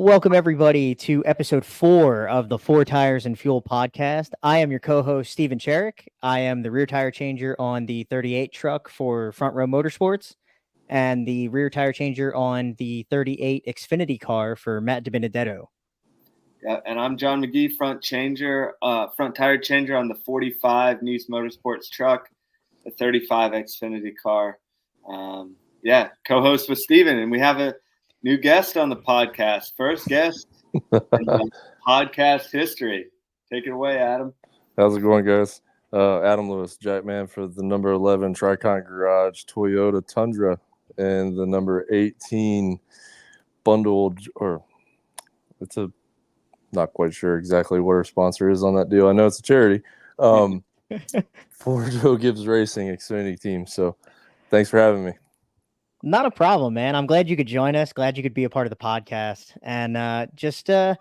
Welcome, everybody, to episode 4 of the Four Tires and Fuel podcast. I am your co host, Steven Cherrick. I am the rear tire changer on the 38 truck for Front Row Motorsports and the rear tire changer on the 38 Xfinity car for Matt DiBenedetto. Yeah, and I'm John McGee, front tire changer on the 45 Nice Motorsports truck, the 35 Xfinity car. Co-host with Steven, and we have a new guest on the podcast. First guest in podcast history. Take it away, Adam. How's it going, guys? Adam Lewis, Jackman for the number 11 Tricon Garage Toyota Tundra and the number 18 bundled, or it's a not quite sure exactly what our sponsor is on that deal. I know it's a charity for Joe Gibbs Racing Xfinity team. So thanks for having me. Not a problem, man. I'm glad you could join us. Glad you could be a part of the podcast, and just kind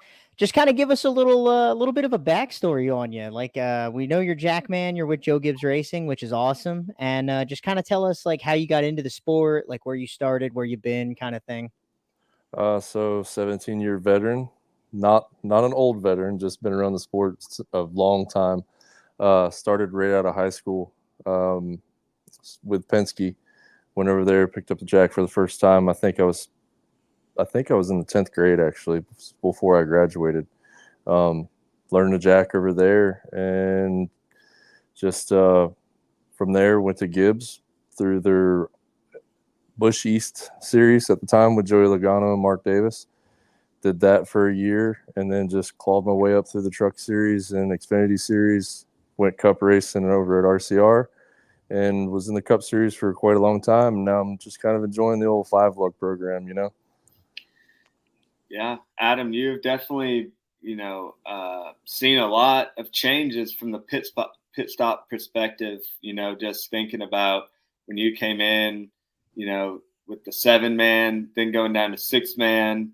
of give us a little bit of a backstory on you. Like, we know you're Jackman. You're with Joe Gibbs Racing, which is awesome, and just kind of tell us like how you got into the sport, like where you started, where you've been, kind of thing. So 17-year veteran, not an old veteran, just been around the sport a long time. Started right out of high school with Penske. Went over there, picked up the jack for the first time. I think I was in the 10th grade, actually, before I graduated. Learned the jack over there, and just from there went to Gibbs through their Busch East series at the time with Joey Logano and Mark Davis. Did that for a year, and then just clawed my way up through the Truck Series and Xfinity Series. Went Cup racing over at RCR. And was in the Cup Series for quite a long time. And now I'm just kind of enjoying the old 5-lug program, you know? Yeah, Adam, you've definitely, seen a lot of changes from the pit stop perspective, just thinking about when you came in, with the 7-man, then going down to 6-man,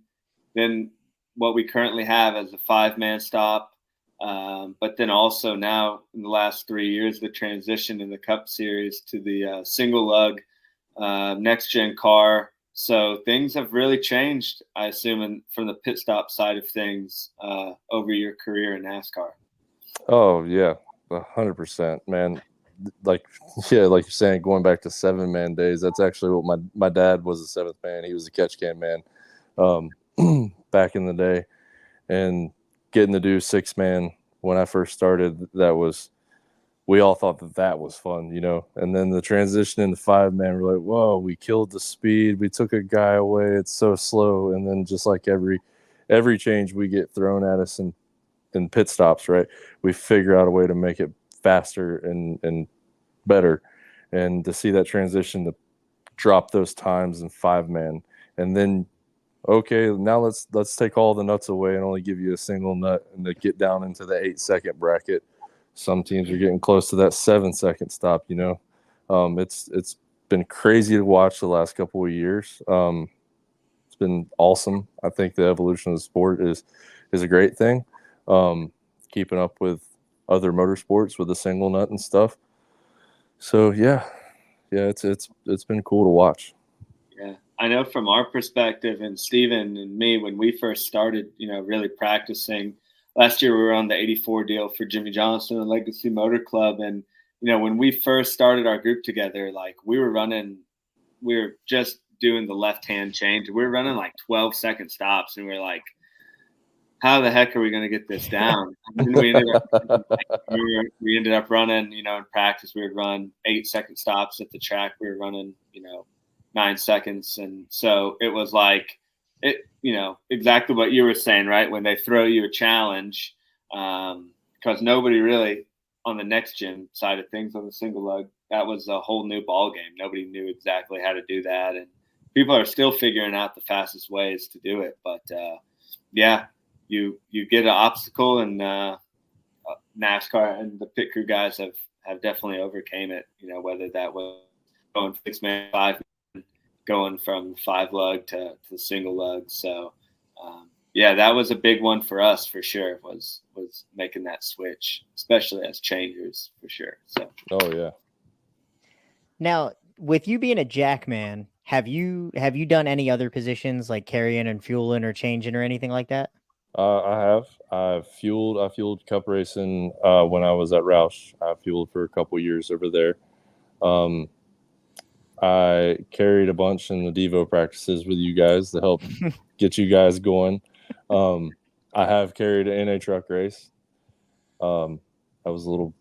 then what we currently have as a 5-man stop. But then also now in the last 3 years, the transition in the Cup Series to the single lug next gen car. So things have really changed, I assume, from the pit stop side of things over your career in NASCAR. Oh yeah, 100%, man. Like you're saying, going back to 7-man days, that's actually what my dad was, a 7th man. He was a catch can man back in the day, and getting to do 6-man when I first started, we all thought that was fun, and then the transition into 5-man, we're like, whoa, we killed the speed, we took a guy away, it's so slow. And then just like every change we get thrown at us in pit stops, right, we figure out a way to make it faster and better. And to see that transition to drop those times in 5-man, and then okay, now let's take all the nuts away and only give you a single nut, and to get down into the 8-second bracket. Some teams are getting close to that 7-second stop. It's been crazy to watch the last couple of years. It's been awesome. I think the evolution of the sport is a great thing. Keeping up with other motorsports with the single nut and stuff. So yeah, it's been cool to watch. Yeah, I know from our perspective, and Steven and me, when we first started, really practicing, last year we were on the 84 deal for Jimmy Johnson and Legacy Motor Club. And, when we first started our group together, like we were just doing the left-hand change. We were running like 12-second stops, and we were like, how the heck are we going to get this down? And we ended up running, in practice, we would run 8-second stops. At the track, we were running, 9 seconds. And so it was like, exactly what you were saying, right? When they throw you a challenge, because nobody really on the next gen side of things on the single lug, that was a whole new ball game. Nobody knew exactly how to do that. And people are still figuring out the fastest ways to do it. But you get an obstacle, and NASCAR and the pit crew guys have definitely overcame it, whether that was going 6-man, 5-man, going from 5-lug to the single lug. So that was a big one for us for sure, was making that switch, especially as changers for sure. So oh yeah. Now, with you being a Jackman, Have you done any other positions like carrying and fueling or changing or anything like that? I have. I fueled cup racing when I was at Roush. I fueled for a couple years over there. I carried a bunch in the Devo practices with you guys to help get you guys going. I have carried an NA truck race. I was a little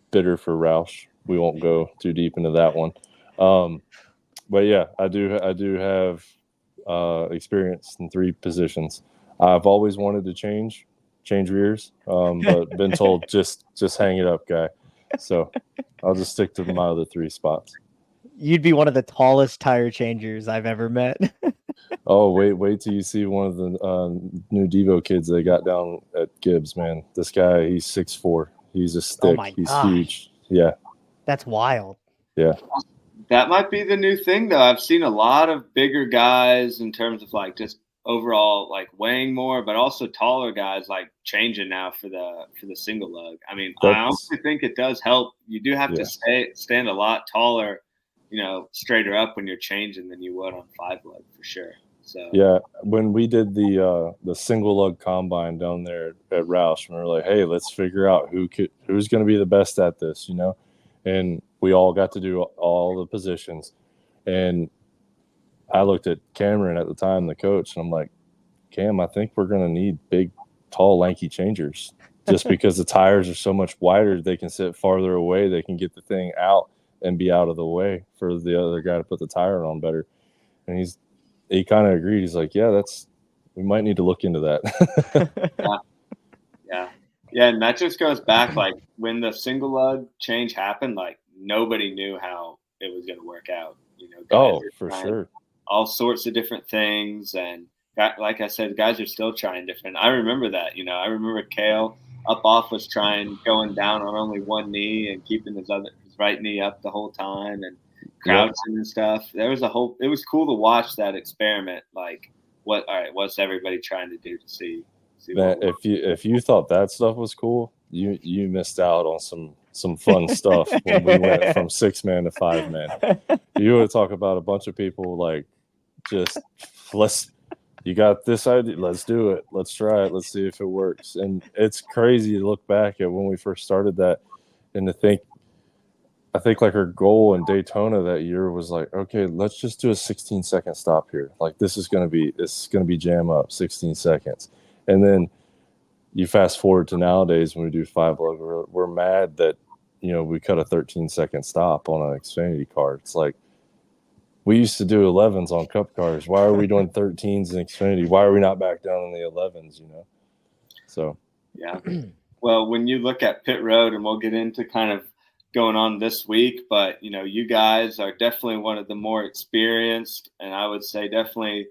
bitter for Roush. We won't go too deep into that one. But yeah, I do have experience in 3 positions. I've always wanted to change rears, but been told just hang it up, guy. So I'll just stick to my other 3 spots. You'd be one of the tallest tire changers I've ever met. Oh, wait till you see one of the new Devo kids they got down at Gibbs, man. This guy, he's 6'4". He's a stick. Oh my He's gosh. huge. Yeah. That's wild. Yeah. That might be the new thing, though. I've seen a lot of bigger guys in terms of like just overall like weighing more, but also taller guys like changing now for the single lug. I mean, I honestly think it does help. You do have to stand a lot taller, straighter up when you're changing than you would on 5 lug for sure. So yeah, when we did the single lug combine down there at Roush, we were like, hey, let's figure out who's going to be the best at this, and we all got to do all the positions. And I looked at Cameron at the time, the coach, and I'm like, Cam, I think we're going to need big, tall, lanky changers just because the tires are so much wider. They can sit farther away. They can get the thing out and be out of the way for the other guy to put the tire on better. And he kind of agreed. He's like, yeah, we might need to look into that. Yeah. And that just goes back, like when the single lug change happened, like nobody knew how it was going to work out. Guys for sure. All sorts of different things. And like I said, guys are still trying different. I remember that, I remember Kale up off was going down on only one knee and keeping his right knee up the whole time and crouching and stuff. It was cool to watch that experiment. Like what's everybody trying to do to see Man, if you thought that stuff was cool, you missed out on some fun stuff when we went from 6-man to 5-man. You would talk about a bunch of people like just you got this idea, let's do it, let's try it, let's see if it works. And it's crazy to look back at when we first started that and to think. I think like our goal in Daytona that year was like, okay, let's just do a 16-second stop here. Like this is gonna be jam up 16 seconds. And then you fast forward to nowadays when we do 5 lug, we're mad that we cut a 13-second stop on an Xfinity car. It's like we used to do 11s on Cup cars. Why are we doing 13s in Xfinity? Why are we not back down in the 11s? So yeah. Well, when you look at pit road, and we'll get into kind of going on this week, but you guys are definitely one of the more experienced, and I would say definitely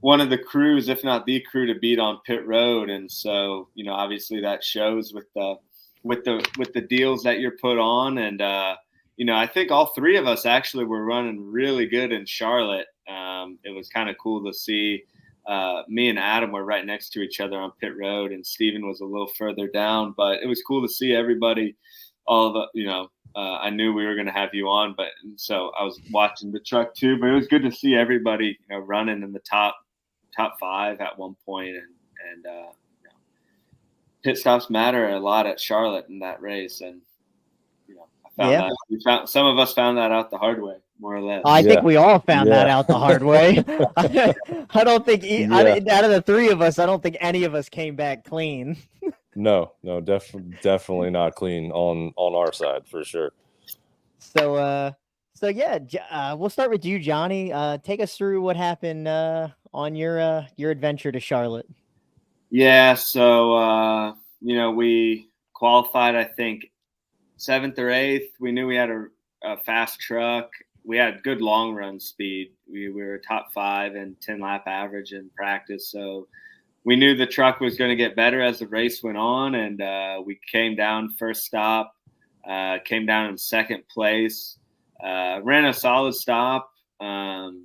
one of the crews, if not the crew, to beat on pit road. And so, obviously that shows with the deals that you're put on. And, I think all 3 of us actually were running really good in Charlotte. It was kind of cool to see. Me and Adam were right next to each other on pit road, and Steven was a little further down, but it was cool to see everybody, I knew we were going to have you on, but so I was watching the truck too, but it was good to see everybody, running in the top 5 at one point, and pit stops matter a lot at Charlotte in that race, and some of us found that out the hard way, more or less. I think we all found that out the hard way. I don't think out of the 3 of us, I don't think any of us came back clean. No, definitely not clean on our side for sure. So we'll start with you, Johnny. Take us through what happened on your adventure to Charlotte. Yeah, so we qualified, I think 7th or 8th. We knew we had a fast truck. We had good long run speed. We were top 5 and 10 lap average in practice, so we knew the truck was going to get better as the race went on, and we came down first stop, came down in 2nd place, ran a solid stop, and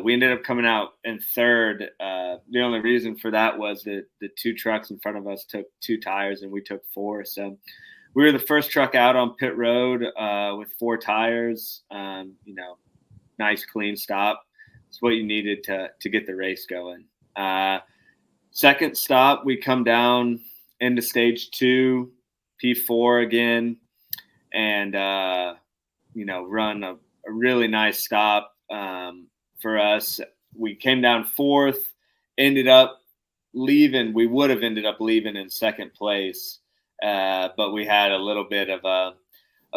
we ended up coming out in 3rd. The only reason for that was that the 2 trucks in front of us took 2 tires, and we took 4. So we were the first truck out on pit road with 4 tires. nice clean stop. It's what you needed to get the race going. Second stop, we come down into stage 2, P4 again, and run a really nice stop for us. We came down 4th, ended up leaving. We would have ended up leaving in 2nd place, but we had a little bit of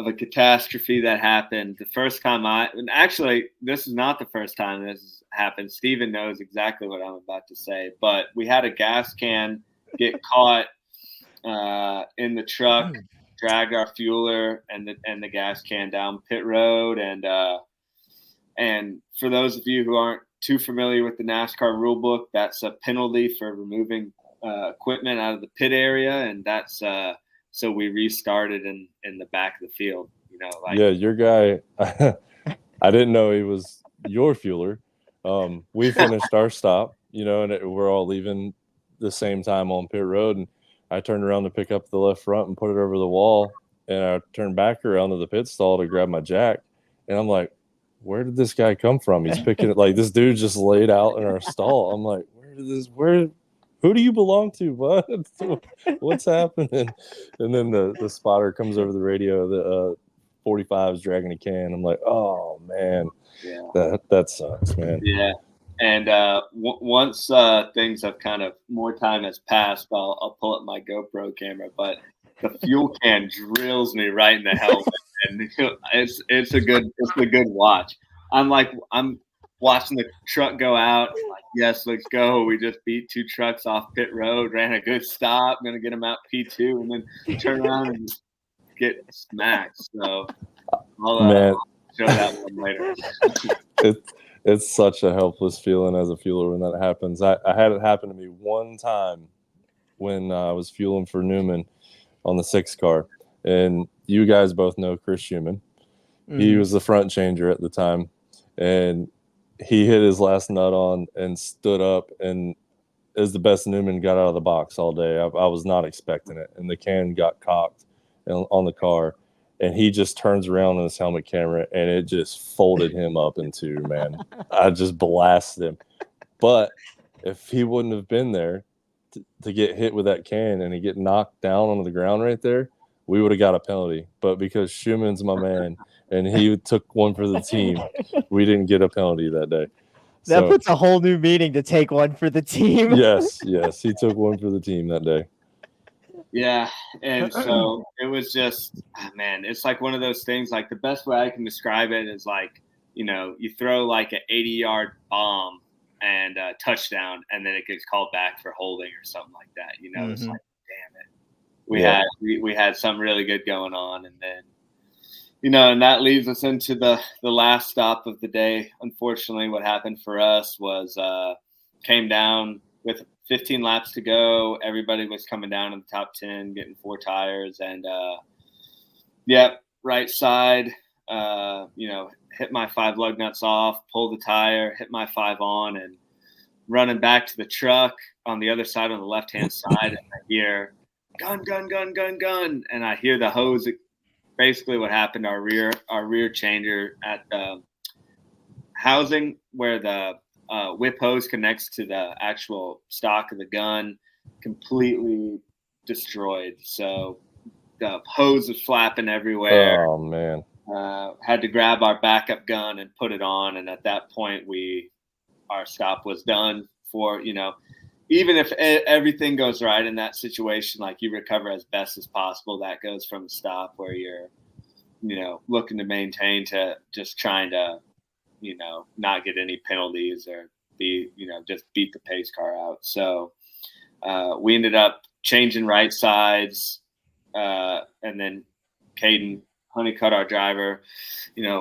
a catastrophe that happened. The first time actually, this is not the first time this has happened. Steven knows exactly what I'm about to say, but we had a gas can get caught in the truck, dragged our fueler and the gas can down pit road. And for those of you who aren't too familiar with the NASCAR rule book, that's a penalty for removing equipment out of the pit area. And that's, so we restarted in the back of the field, yeah, your guy, I didn't know he was your fueler. We finished our stop, and we're all leaving the same time on pit road. And I turned around to pick up the left front and put it over the wall. And I turned back around to the pit stall to grab my jack. And I'm like, where did this guy come from? He's picking it. Like, this dude just laid out in our stall. I'm like, who do you belong to? What? What's happening? And then the spotter comes over the radio. The 45 is dragging a can. I'm like, oh man, yeah, that sucks, man. Yeah. And once things have kind of more time has passed, I'll pull up my GoPro camera. But the fuel can drills me right in the helmet, and it's a good watch. I'm watching the truck go out. I'm like, yes, let's go. We just beat 2 trucks off pit road, ran a good stop, gonna get them out P2, and then turn around and just get smacked. So I'll show that one later. It's such a helpless feeling as a fueler when that happens. I had it happen to me one time when I was fueling for Newman on the 6 car. And you guys both know Chris Schumann. Mm-hmm. He was the front changer at the time. And he hit his last nut on and stood up and is the best Newman got out of the box all day. I was not expecting it. And the can got cocked on the car. And he just turns around on his helmet camera, and it just folded him up in 2, man. I just blasted him. But if he wouldn't have been there to get hit with that can and he get knocked down onto the ground right there, we would have got a penalty. But because Schumann's my man and he took one for the team, we didn't get a penalty that day. That puts a whole new meaning to take one for the team. Yes, he took one for the team that day. Yeah, and so it was just, man, it's like one of those things, like the best way I can describe it is like, you throw like an 80-yard bomb and a touchdown, and then it gets called back for holding or something like that. Mm-hmm. It's like, damn it. We had something really good going on, and then, and that leads us into the last stop of the day. Unfortunately, what happened for us was came down with 15 laps to go. Everybody was coming down in the top 10, getting 4 tires, and right side, hit my 5 lug nuts off, pulled the tire, hit my 5 on, and running back to the truck on the other side on the left-hand side, and I hear gun, and I hear the hose. Basically, what happened, our rear changer at the housing where the whip hose connects to the actual stock of the gun, completely destroyed. So the hose was flapping everywhere. Oh man. Had to grab our backup gun and put it on, and at that point our stop was done for, even if everything goes right in that situation, like you recover as best as possible, that goes from a stop where you're looking to maintain to just trying to not get any penalties or just beat the pace car out. So we ended up changing right sides, and then Caden Honeycutt, our driver,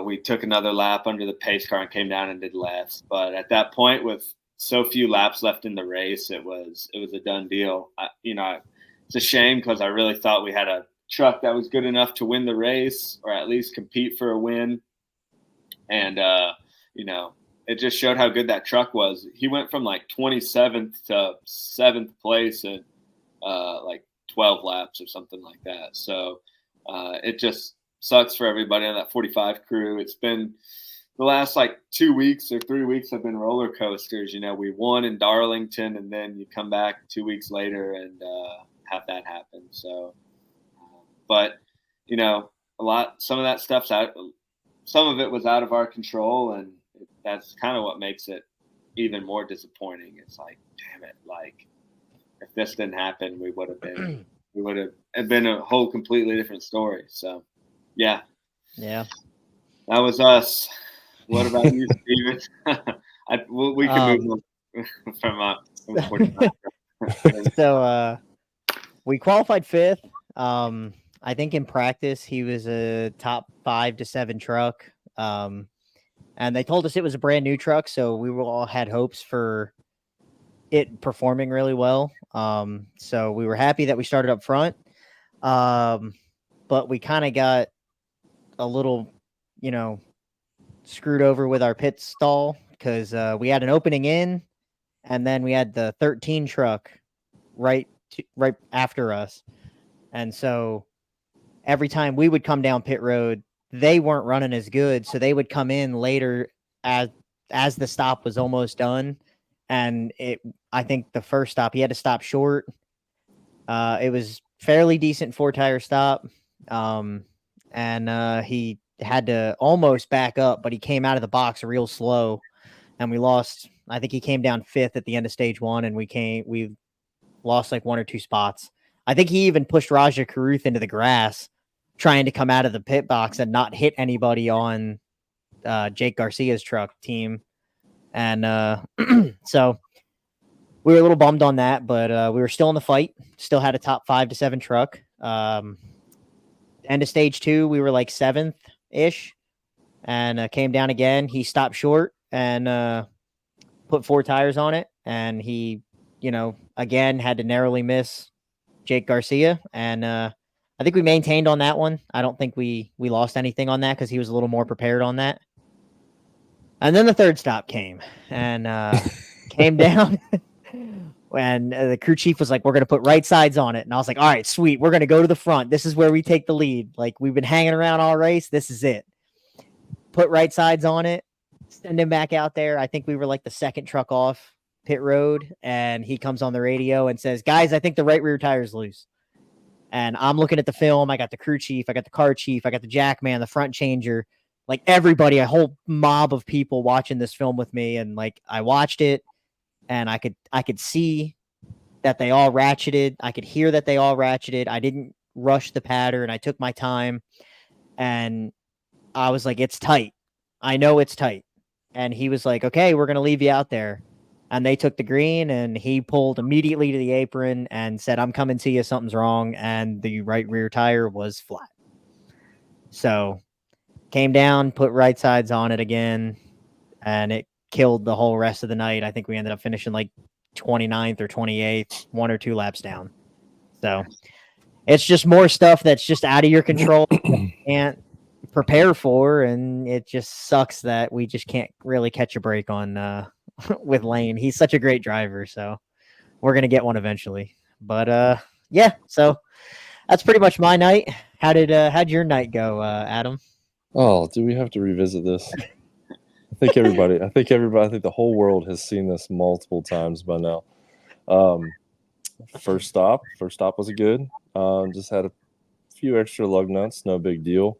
we took another lap under the pace car and came down and did lefts. But at that point, with so few laps left in the race, it was a done deal. It's a shame because I really thought we had a truck that was good enough to win the race or at least compete for a win. And it just showed how good that truck was. He went from like 27th to 7th place in like 12 laps or something like that. So it just sucks for everybody on that 45 crew. It's been the last like 2 weeks or 3 weeks have been roller coasters. You know, we won in Darlington, and then you come back 2 weeks later and have that happen. So, but you know, some of that stuff's out. Some of it was out of our control, and that's kind of what makes it even more disappointing. It's like, damn it, like if this didn't happen, we would have been a whole completely different story. So, yeah, that was us. What about you, Steven? We can move on from 45. So we qualified 5th. I think in practice he was a top 5 to 7 truck. And they told us it was a brand new truck, so we all had hopes for it performing really well. So we were happy that we started up front. But we kind of got a little, screwed over with our pit stall because we had an opening in, and then we had the 13 truck right after us. And so every time we would come down pit road, they weren't running as good, so they would come in later as the stop was almost done. And I think the first stop he had to stop short. It was fairly decent 4-tire stop, and he had to almost back up, but he came out of the box real slow, and we lost. I think he came down 5th at the end of stage 1, and we lost like 1 or 2 spots. I think he even pushed Raja Karuth into the grass, trying to come out of the pit box and not hit anybody on Jake Garcia's truck team. And so we were a little bummed on that, but we were still in the fight, still had a top 5 to 7 truck. End of stage 2, we were like 7th-ish, and came down again. He stopped short and put 4 tires on it, and he, again had to narrowly miss Jake Garcia, and I think we maintained on that one. I don't think we lost anything on that because he was a little more prepared on that. And then the 3rd stop came, and came down, and the crew chief was like, "We're going to put right sides on it." And I was like, "All right, sweet. We're going to go to the front. This is where we take the lead. Like, we've been hanging around all race. This is it. Put right sides on it, send him back out there." I think we were like the 2nd truck off pit road, and he comes on the radio and says, "Guys, I think the right rear tire is loose." And I'm looking at the film. I got the crew chief, I got the car chief, I got the jackman, the front changer, like everybody, a whole mob of people watching this film with me. And like, I watched it, and I could see that they all ratcheted. I could hear that they all ratcheted. I didn't rush the pattern. I took my time, and I was like, "It's tight. I know it's tight." And he was like, "Okay, we're going to leave you out there." And they took the green, and he pulled immediately to the apron and said, "I'm coming to you. Something's wrong." And the right rear tire was flat. So came down, put right sides on it again, and it killed the whole rest of the night. I think we ended up finishing like 29th or 28th, 1 or 2 laps down. So it's just more stuff that's just out of your control. Can't prepare for, and it just sucks that we just can't really catch a break on with Lane. He's such a great driver, so we're gonna get one eventually. But yeah, so that's pretty much my night. How'd your night go, Adam? Oh, do we have to revisit this? I think the whole world has seen this multiple times by now. First stop was good. Just had a few extra lug nuts, no big deal.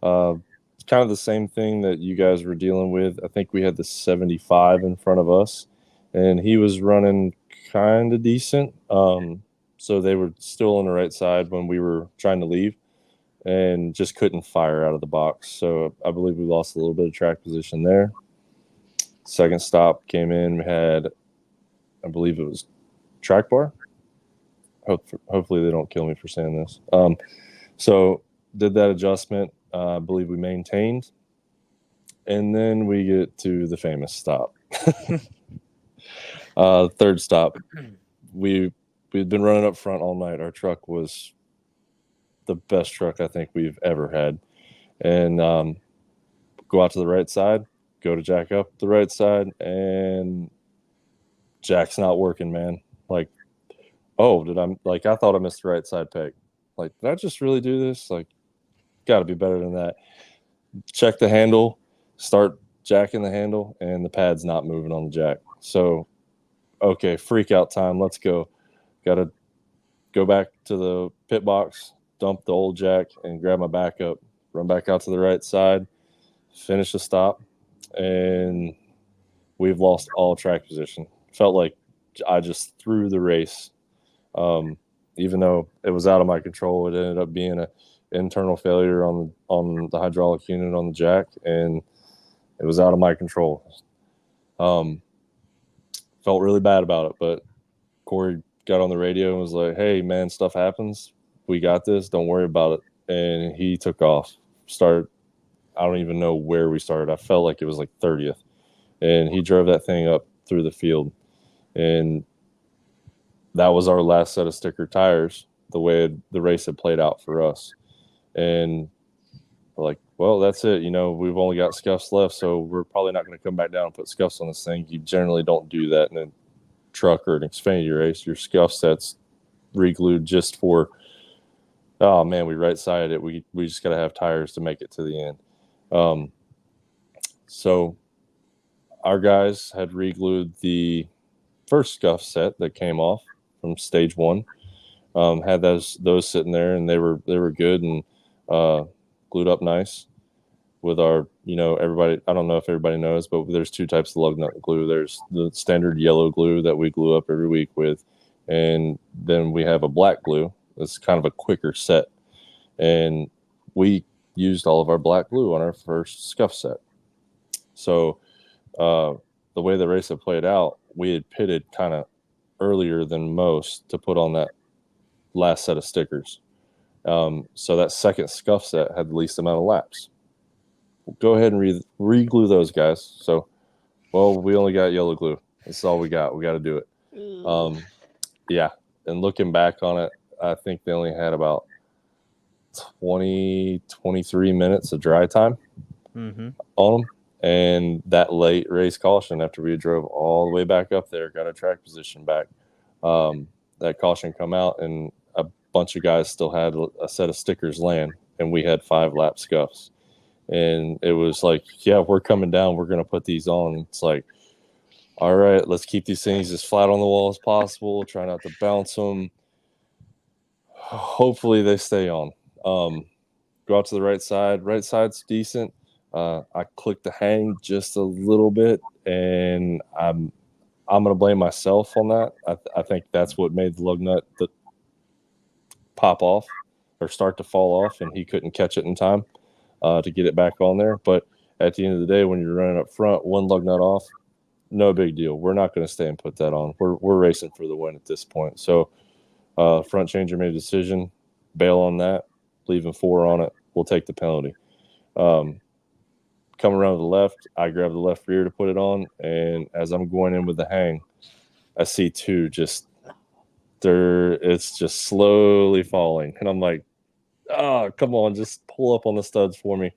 Kind of the same thing that you guys were dealing with. I think we had the 75 in front of us, and he was running kind of decent. So they were still on the right side when we were trying to leave, and just couldn't fire out of the box. So I believe we lost a little bit of track position there. Second stop came in. We had, I believe it was track bar. Hopefully they don't kill me for saying this. So did that adjustment. I believe we maintained. And then we get to the famous stop. Third stop. We'd been running up front all night. Our truck was the best truck I think we've ever had. And go out to the right side, go to jack up the right side, and jack's not working, man. Like, oh, I thought I missed the right side peg. Like, did I just really do this? Like, got to be better than that. Check the handle, Start jacking the handle, and the pad's not moving on the jack. So, okay, freak out time. Let's go. Got to go back to the pit box, dump the old jack, and grab my backup. Run back out to the right side, finish the stop, and we've lost all track position. Felt like I just threw the race. Even though it was out of my control, it ended up being an internal failure on the hydraulic unit on the jack, and it was out of my control. Felt really bad about it, but Corey got on the radio and was like, "Hey, man, stuff happens. We got this. Don't worry about it." And he took off. I don't even know where we started. I felt like it was like 30th. And he drove that thing up through the field. And that was our last set of sticker tires, the way the race had played out for us. And we're like, well, that's it. We've only got scuffs left, so we're probably not going to come back down and put scuffs on this thing. You generally don't do that in a truck or an Xfinity race. Your scuff set's re-glued just for, oh man, we right-sided it. We just got to have tires to make it to the end. So our guys had re-glued the first scuff set that came off from stage one. Had those sitting there, and they were good and glued up nice with our, everybody. I don't know if everybody knows, but there's two types of lug nut glue. There's the standard yellow glue that we glue up every week with, and then we have a black glue. It's kind of a quicker set, and we used all of our black glue on our first scuff set. So the way the race had played out, we had pitted kind of earlier than most to put on that last set of stickers. So that second scuff set had the least amount of laps. Go ahead and re-glue those guys. So, well, we only got yellow glue. That's all we got. We got to do it. Yeah. And looking back on it, I think they only had about 23 minutes of dry time on them. And that late race caution, after we drove all the way back up there, got our track position back, that caution come out, and a bunch of guys still had a set of stickers land, and we had 5 lap scuffs. And it was like, yeah, we're coming down. We're going to put these on. It's like, all right, let's keep these things as flat on the wall as possible. Try not to bounce them. Hopefully they stay on. Go out to the right side. Right side's decent. I clicked the hang just a little bit, and I'm going to blame myself on that. I think that's what made the lug nut pop off or start to fall off, and he couldn't catch it in time to get it back on there. But at the end of the day, when you're running up front, one lug nut off, no big deal. We're not going to stay and put that on. We're racing for the win at this point. So front changer made a decision, bail on that, leaving 4 on it. We'll take the penalty. Come around to the left, I grab the left rear to put it on, and as I'm going in with the hang, I see 2 it's just slowly falling. And I'm like, oh, come on, just pull up on the studs for me.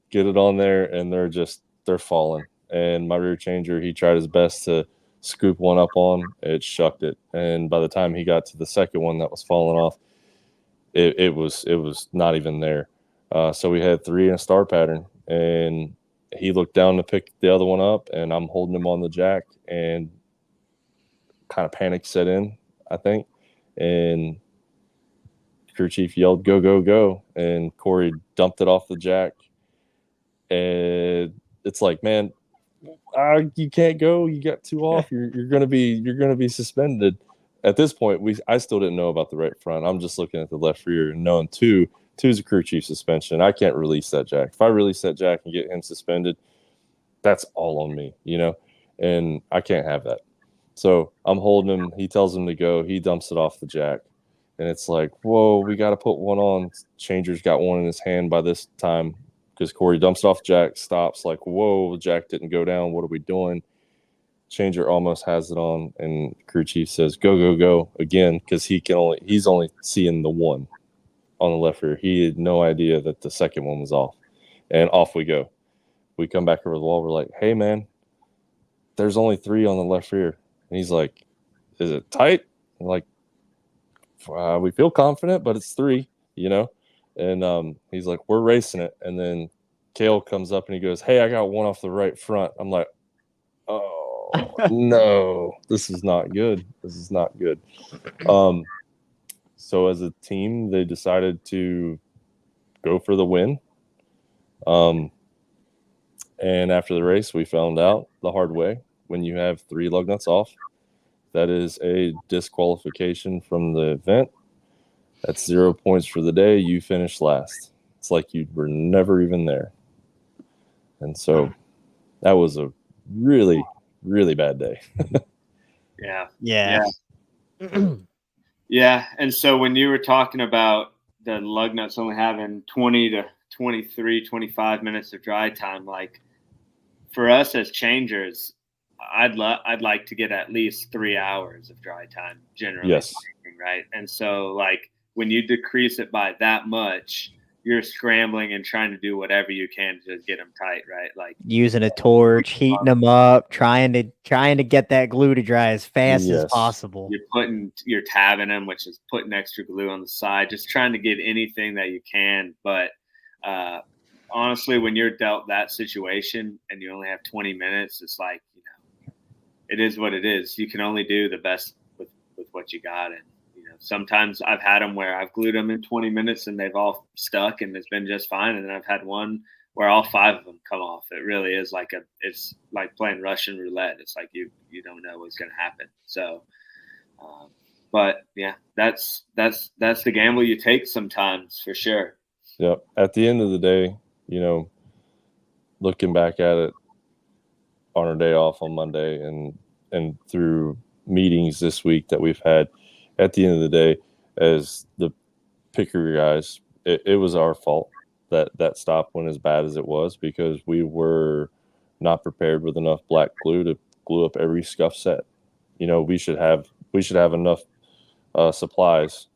Get it on there, and they're falling. And my rear changer, he tried his best to scoop one up on. It shucked it. And by the time he got to the second one that was falling off, it was not even there. So we had 3 in a star pattern, and he looked down to pick the other one up, and I'm holding him on the jack, and kind of panic set in, I think. And crew chief yelled, "Go, go, go." And Corey dumped it off the jack. And it's like, man, you can't go. You got 2 off. You're gonna be suspended. At this point, I still didn't know about the right front. I'm just looking at the left rear and knowing 2 is a crew chief suspension. I can't release that jack. If I release that jack and get him suspended, that's all on me, and I can't have that. So I'm holding him. He tells him to go. He dumps it off the jack, and it's like, whoa, we got to put one on. Changer's got one in his hand by this time, because Corey dumps it off jack, stops, like, whoa, the jack didn't go down. What are we doing? Changer almost has it on, and crew chief says, "Go, go, go," again, because he's only seeing the one on the left rear. He had no idea that the second one was off, and off we go. We come back over the wall. We're like, "Hey, man, there's only 3 on the left rear," and he's like, "Is it tight?" I'm like, we feel confident, but it's 3, And he's like, "We're racing it," and then Kale comes up and he goes, "Hey, I got one off the right front." I'm like, "Oh no, this is not good. This is not good." So as a team, they decided to go for the win. And after the race, we found out the hard way, when you have 3 lug nuts off, that is a disqualification from the event. That's 0 points for the day. You finished last. It's like you were never even there. And so that was a really, really bad day. Yeah. Yeah. And so when you were talking about the lug nuts only having 20 to 23, 25 minutes of dry time, like for us as changers, I'd like to get at least 3 hours of dry time generally. Yes. Speaking, right. And so like when you decrease it by that much, you're scrambling and trying to do whatever you can to get them tight, right? Like using a torch, heating them up, trying to get that glue to dry as fast as possible. You're tabbing them, which is putting extra glue on the side, just trying to get anything that you can. But honestly, when you're dealt that situation and you only have 20 minutes, it's like, it is what it is. You can only do the best with what you got. And sometimes I've had them where I've glued them in 20 minutes and they've all stuck and it's been just fine. And then I've had one where all 5 of them come off. It really is it's like playing Russian roulette. It's like you don't know what's going to happen. So, but yeah, that's the gamble you take sometimes, for sure. Yep. At the end of the day, looking back at it on our day off on Monday and through meetings this week that we've had, at the end of the day, as the picker guys, it was our fault that stop went as bad as it was, because we were not prepared with enough black glue to glue up every scuff set. We should have enough supplies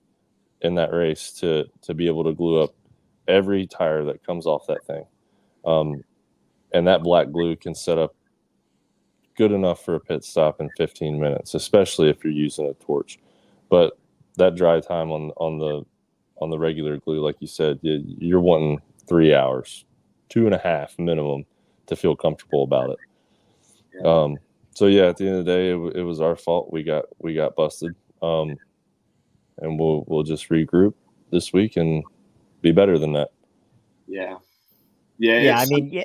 in that race to be able to glue up every tire that comes off that thing. And that black glue can set up good enough for a pit stop in 15 minutes, especially if you're using a torch. But that dry time on the regular glue, like you said, you're wanting 3 hours, 2.5 minimum, to feel comfortable about it. Yeah. So yeah, at the end of the day, it was our fault. We got busted, and we'll just regroup this week and be better than that. Yeah. I mean,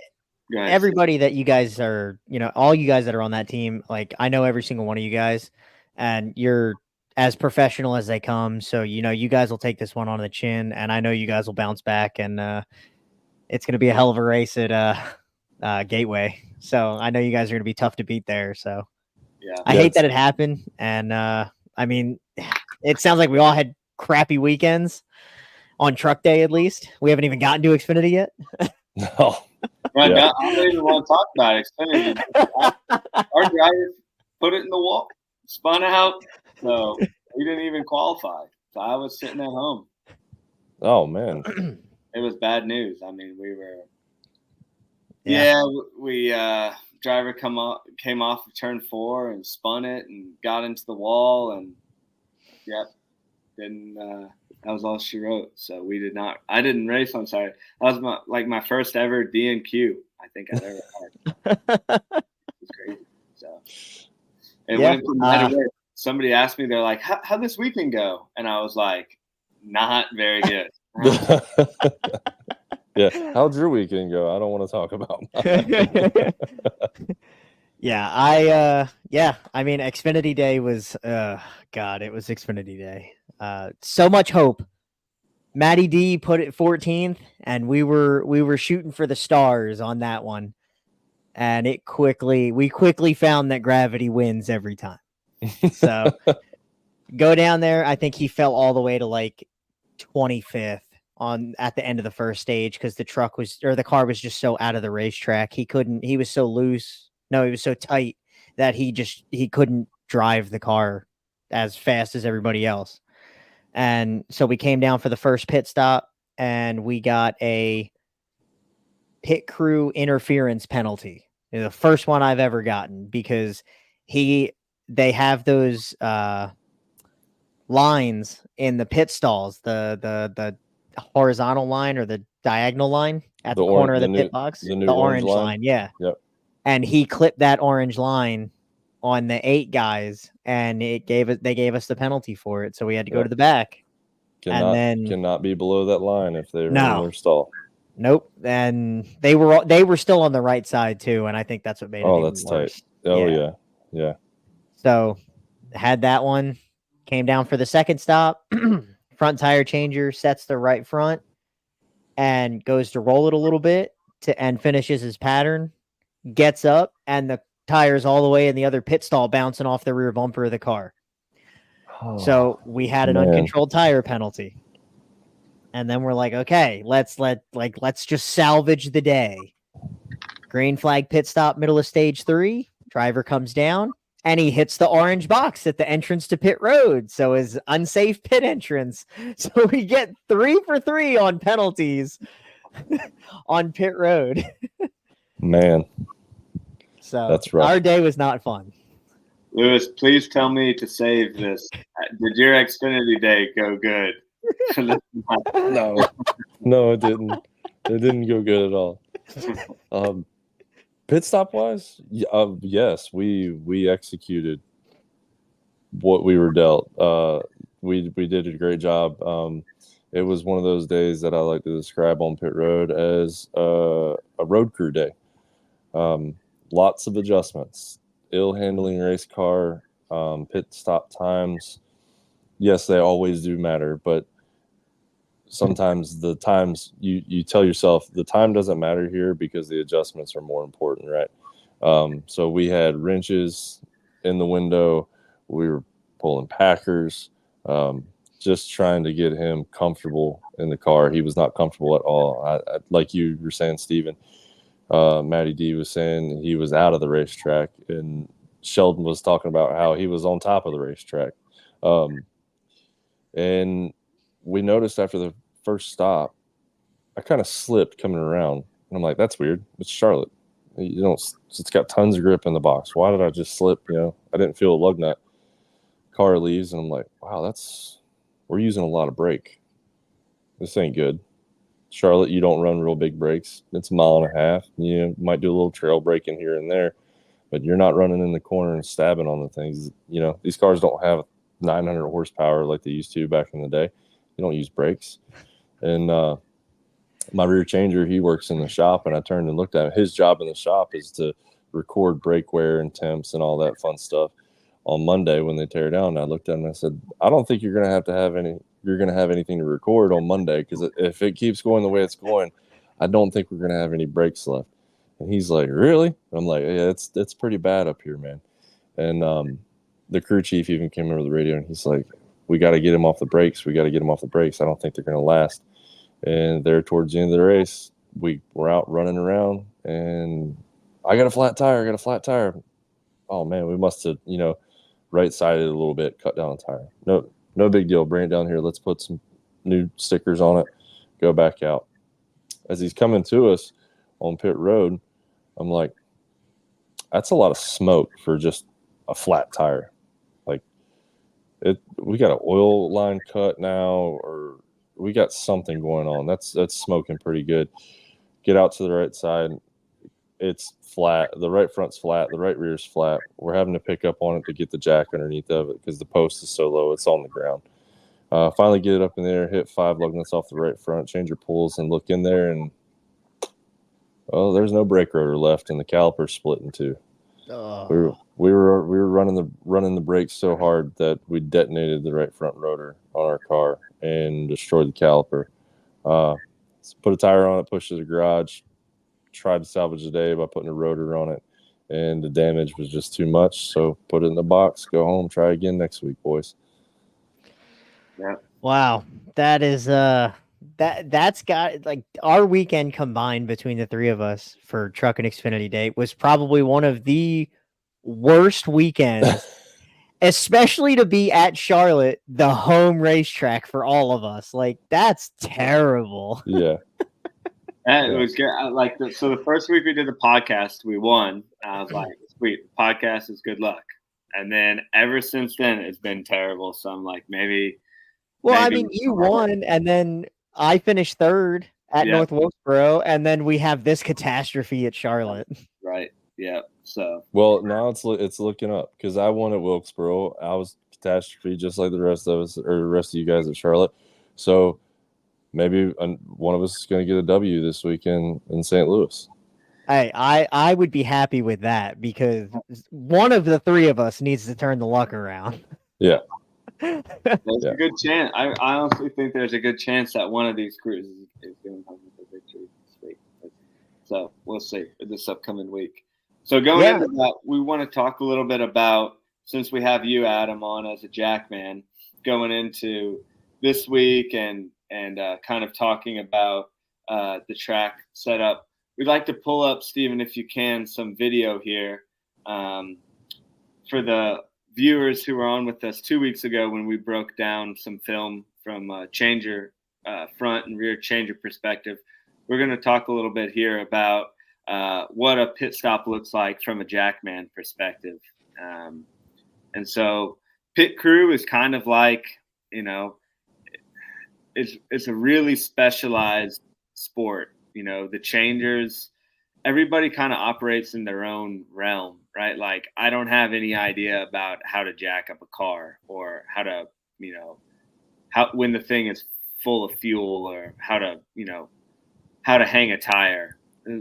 everybody that you guys are, all you guys that are on that team, like I know every single one of you guys, and you're as professional as they come. So, you guys will take this one on the chin, and I know you guys will bounce back, and it's going to be a hell of a race at Gateway. So I know you guys are going to be tough to beat there. So I hate that it happened. And I mean, it sounds like we all had crappy weekends on truck day. At least we haven't even gotten to Xfinity yet. No. Right, yeah. I don't even want to talk about Xfinity. Our driver put it in the wall, spun out, so we didn't even qualify. So I was sitting at home. Oh man, it was bad news. I mean, we were. Yeah, we driver came off of turn 4 and spun it and got into the wall, and then. That was all she wrote. So we did not. I didn't race on Saturday. That was my first ever DNQ. I think I've ever had. It was crazy. So it went from that away. Somebody asked me, they're like, "How'd this weekend go?" And I was like, "Not very good." Yeah. How'd your weekend go? I don't want to talk about mine. I mean, Xfinity Day was, God, it was Xfinity Day. So much hope. Matty D put it 14th, and we were shooting for the stars on that one. And we quickly found that gravity wins every time. So go down there. I think he fell all the way to like 25th at the end of the first stage, because the car was just so out of the racetrack. He was so loose. No, he was so tight that he couldn't drive the car as fast as everybody else. And so we came down for the first pit stop, and we got a pit crew interference penalty. The first one I've ever gotten, because they have those lines in the pit stalls, the horizontal line or the diagonal line at the corner of the new, pit box, the new the orange line. Yeah. Yep. And he clipped that orange line on the 8 guys, and they gave us the penalty for it. So we had to go to the back. Cannot be below that line if they're in their stall. Nope. And they were still on the right side too, and I think that's what made it even that's worse. tight. Oh yeah. So had that one, came down for the second stop. Front tire changer sets the right front and goes to roll it a little bit and finishes his pattern. Gets up, and the tires all the way in the other pit stall bouncing off the rear bumper of the car. So we had an uncontrolled tire penalty. And then we're like, okay, let's just salvage the day. Green flag pit stop, middle of stage 3. Driver comes down and he hits the orange box at the entrance to pit road. So his unsafe pit entrance. So we get 3 for 3 on penalties on pit road. Man. So that's rough. Our day was not fun. Lewis, please tell me to save this. Did your Xfinity day go good? No, it didn't. It didn't go good at all. Pit stop wise, yes, we executed what we were dealt. We did a great job. It was one of those days that I like to describe on pit road as a road crew day. Lots of adjustments, ill handling race car, pit stop times. Yes, they always do matter, but sometimes the times you tell yourself the time doesn't matter here because the adjustments are more important, right? So we had wrenches in the window. We were pulling packers, just trying to get him comfortable in the car. He was not comfortable at all. I like you were saying, Steven, Matty D was saying he was out of the racetrack, and Sheldon was talking about how he was on top of the racetrack. And we noticed after the first stop, I kind of slipped coming around. And I'm like, that's weird. It's Charlotte. It's got tons of grip in the box. Why did I just slip? I didn't feel a lug nut. Car leaves, and I'm like, wow, we're using a lot of brake. This ain't good. Charlotte, you don't run real big brakes. It's a mile and a half. You might do a little trail braking here and there, but you're not running in the corner and stabbing on the things. These cars don't have 900 horsepower like they used to back in the day. You don't use brakes. And my rear changer, he works in the shop, and I turned and looked at him. His job in the shop is to record brake wear and temps and all that fun stuff. On Monday when they tear down, I looked at him and I said, I don't think you're going to have anything to record on Monday, because if it keeps going the way it's going, I don't think we're going to have any brakes left. And he's like, really? I'm like, yeah, it's pretty bad up here, man. And the crew chief even came over the radio, and he's like, we got to get him off the brakes. I don't think they're going to last. And there towards the end of the race, we were out running around, and I got a flat tire. Oh man, we must have, right-sided a little bit, cut down a tire. No big deal. Bring it down here. Let's put some new stickers on it. Go back out. As he's coming to us on pit road, I'm like, that's a lot of smoke for just a flat tire. Like, we got an oil line cut now, or we got something going on. That's smoking pretty good. Get out to the right side. It's flat. The right front's flat. The right rear's flat. We're having to pick up on it to get the jack underneath of it because the post is so low. It's on the ground. Finally get it up in there, hit 5 lug nuts off the right front, change your pulls, and look in there, and there's no brake rotor left, and the caliper's split in 2. We were running the brakes so hard that we detonated the right front rotor on our car and destroyed the caliper. So put a tire on it, pushed it to the garage, tried to salvage the day by putting a rotor on it, and the damage was just too much. So put it in the box, go home, try again next week, boys. Yeah. Wow, that is that's got, like, our weekend combined between the 3 of us for Truck and Xfinity Day was probably one of the worst weekends, especially to be at Charlotte, the home racetrack for all of us. Like, that's terrible. Yeah. It was good. So the first week we did the podcast, we won. I was like, sweet, the podcast is good luck. And then ever since then, it's been terrible. So I'm like, maybe. Well, I mean, you won, and then I finished 3rd, at Yeah. North Wilkesboro, and then we have this catastrophe at Charlotte. Right. Yeah. So. Well, now it's looking up because I won at Wilkesboro. I was catastrophe just like the rest of us or the rest of you guys at Charlotte. So maybe one of us is going to get a W this weekend in St. Louis. Hey, I would be happy with that because one of the three of us needs to turn the luck around. Yeah. There's a good chance. I honestly think there's a good chance that one of these crews is going to come with a victory this week. So we'll see this upcoming week. So going into that, we want to talk a little bit about, since we have you, Adam, on as a Jackman, going into this week and kind of talking about the track setup. We'd like to pull up, Stephen, if you can, some video here for the viewers who were on with us 2 weeks ago when we broke down some film from changer front and rear changer perspective. We're going to talk a little bit here about what a pit stop looks like from a Jackman perspective. And so pit crew is kind of like, it's a really specialized sport. The changers, everybody kind of operates in their own realm, right? Like I don't have any idea about how to jack up a car or how to, when the thing is full of fuel or how to hang a tire.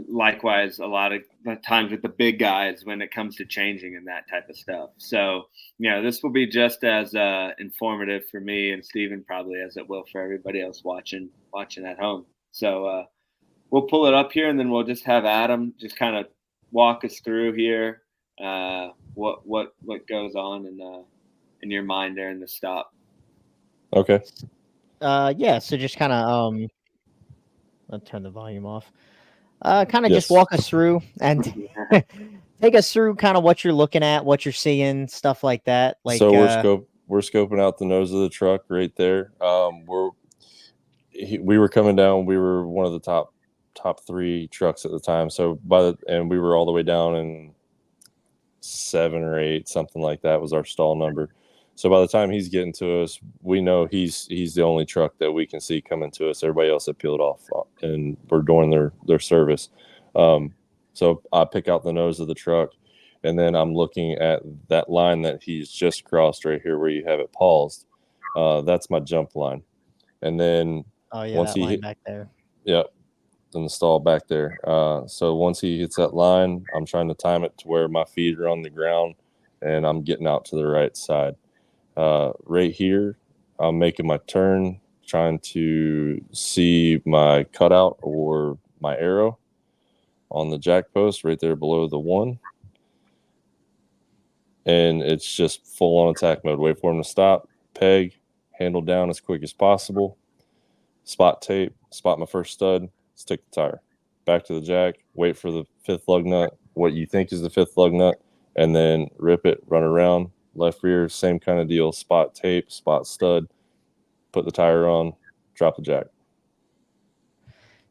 Likewise, a lot of times with the big guys when it comes to changing and that type of stuff. So, this will be just as informative for me and Steven probably as it will for everybody else watching at home. So we'll pull it up here and then we'll just have Adam just kind of walk us through here what goes on in your mind during the stop. Okay. Yeah. So just kind of let's turn the volume off. Just walk us through and take us through kind of what you're looking at, what you're seeing, stuff like that. Like, so we're scoping out the nose of the truck right there. We were coming down. We were one of the top 3 trucks at the time. So and we were all the way down in 7 or 8, something like that was our stall number. So by the time he's getting to us, we know he's the only truck that we can see coming to us. Everybody else had peeled off, and we're doing their service. So I pick out the nose of the truck, and then I'm looking at that line that he's just crossed right here where you have it paused. That's my jump line. And then once he hit back there. Yep. In the stall back there. So once he hits that line, I'm trying to time it to where my feet are on the ground and I'm getting out to the right side. Right here, I'm making my turn, trying to see my cutout or my arrow on the jack post right there below the 1. And it's just full on attack mode. Wait for him to stop, peg, handle down as quick as possible, spot tape, spot my first stud, stick the tire, back to the jack, wait for the 5th lug nut, what you think is the 5th lug nut, and then rip it, run around, left rear, same kind of deal, spot tape, spot stud, put the tire on, drop the jack.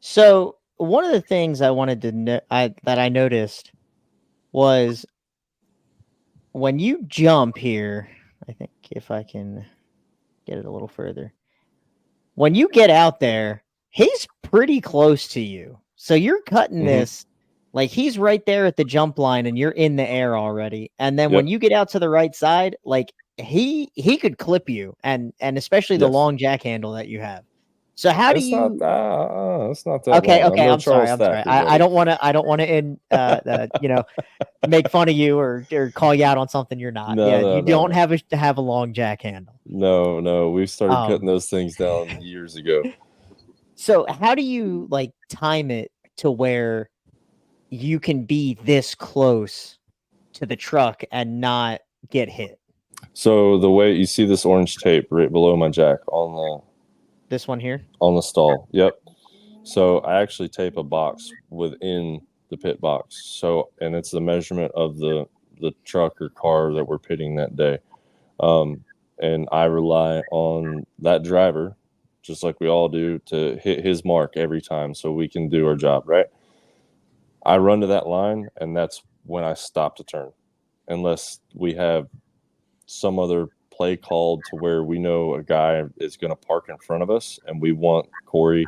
So one of the things I wanted to that I noticed was when you jump here, I think if I can get it a little further, when you get out there, he's pretty close to you. So you're cutting this, like he's right there at the jump line and you're in the air already. And then when you get out to the right side, like he could clip you and especially the long jack handle that you have. So how do you? It's not that long. Okay. I'm sorry. I don't want to make fun of you or call you out on something you're not. You don't have to have a long jack handle. No. We started cutting those things down years ago. So how do you like time it to where you can be this close to the truck and not get hit? So the way you see this orange tape right below my jack on this one here on the stall. Yep. So I actually tape a box within the pit box. So, and it's the measurement of the truck or car that we're pitting that day. And I rely on that driver, just like we all do, to hit his mark every time so we can do our job, right? I run to that line, and that's when I stop to turn, unless we have some other play called to where we know a guy is going to park in front of us and we want Corey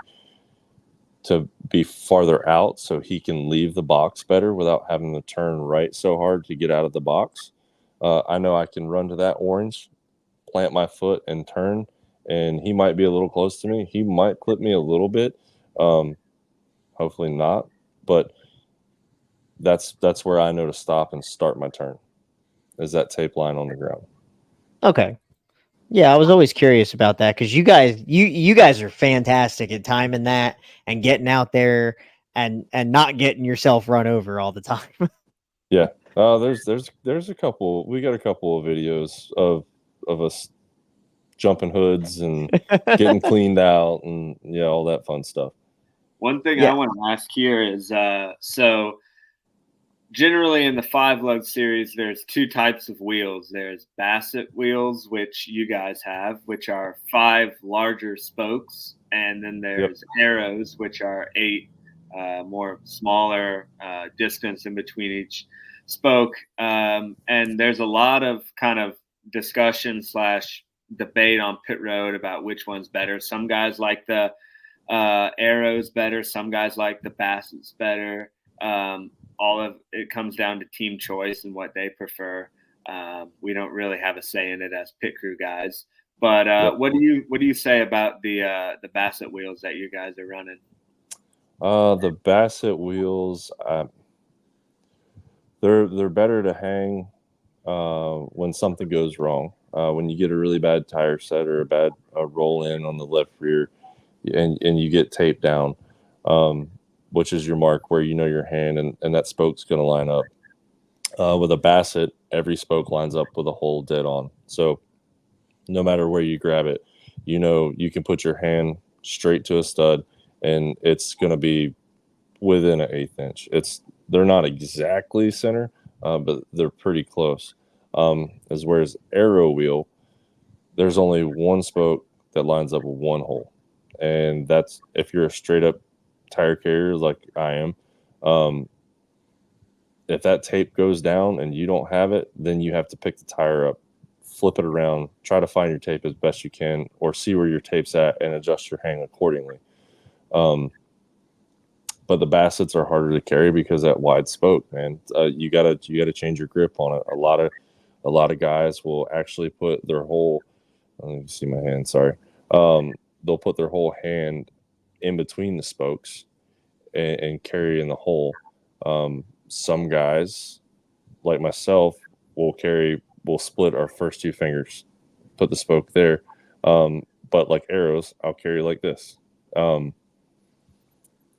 to be farther out so he can leave the box better without having to turn right so hard to get out of the box. I know I can run to that orange, plant my foot, and turn, and he might be a little close to me. He might clip me a little bit. Hopefully not, but that's where I know to stop and start my turn, is that tape line on the ground. Okay. Yeah, I was always curious about that because you guys are fantastic at timing that and getting out there and not getting yourself run over all the time. Yeah. There's a couple. We got a couple of videos of us jumping hoods and getting cleaned out and all that fun stuff. One thing Yeah. I want to ask here is so generally in the 5-lug series, there's 2 types of wheels. There's Bassett wheels, which you guys have, which are 5 larger spokes. And then there's arrows, which are 8 more smaller distance in between each spoke. And there's a lot of kind of discussion / debate on pit road about which one's better. Some guys like the arrows better. Some guys like the Bassett's better. All of it comes down to team choice and what they prefer. We don't really have a say in it as pit crew guys. But what do you say about the Bassett wheels that you guys are running? The Bassett wheels, they're better to hang when something goes wrong. When you get a really bad tire set or a bad roll in on the left rear, and you get taped down, which is your mark where your hand and that spoke's going to line up. With a Bassett, every spoke lines up with a hole dead on. So no matter where you grab it, you can put your hand straight to a stud and it's going to be within an 1/8 inch. They're not exactly center, but they're pretty close. Whereas arrow wheel, there's only one spoke that lines up with one hole. And that's if you're a straight up tire carrier like I am. If that tape goes down and you don't have it, then you have to pick the tire up, flip it around, try to find your tape as best you can, or see where your tape's at and adjust your hang accordingly. But the Bassets are harder to carry because that wide spoke, man. You gotta change your grip on it. A lot of guys will actually put their whole. Let me see my hand. Sorry. They'll put their whole hand in between the spokes and carry in the hole. Some guys, like myself, will split our first 2 fingers, put the spoke there. But like arrows, I'll carry like this.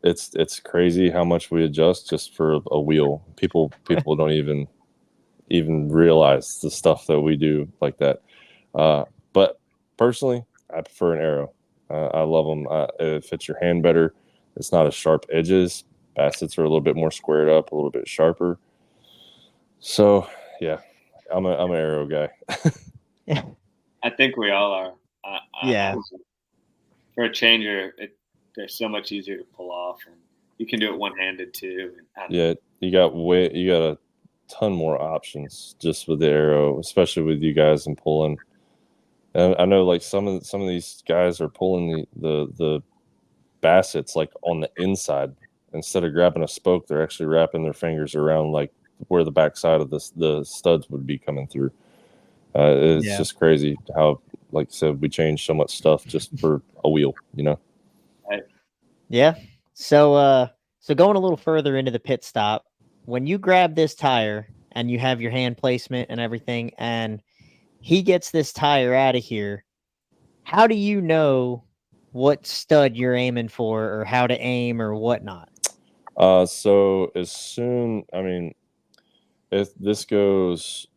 It's crazy how much we adjust just for a wheel. People don't even realize the stuff that we do like that. But personally, I prefer an arrow. I love them. It fits your hand better. It's not as sharp edges. Bassets are a little bit more squared up, a little bit sharper. So yeah, I'm an arrow guy. I think we all are. Yeah. For a changer, they're so much easier to pull off, and you can do it one-handed too. Yeah, you got a ton more options just with the arrow, especially with you guys and pulling. And I know like some of these guys are pulling the Bassets like on the inside instead of grabbing a spoke. They're actually wrapping their fingers around like where the backside of the studs would be coming through. It's just crazy how, like I said, we changed so much stuff just for a wheel, Right. Yeah. So going a little further into the pit stop, when you grab this tire and you have your hand placement and everything, and he gets this tire out of here, how do you know what stud you're aiming for or how to aim or whatnot? So as soon, if this goes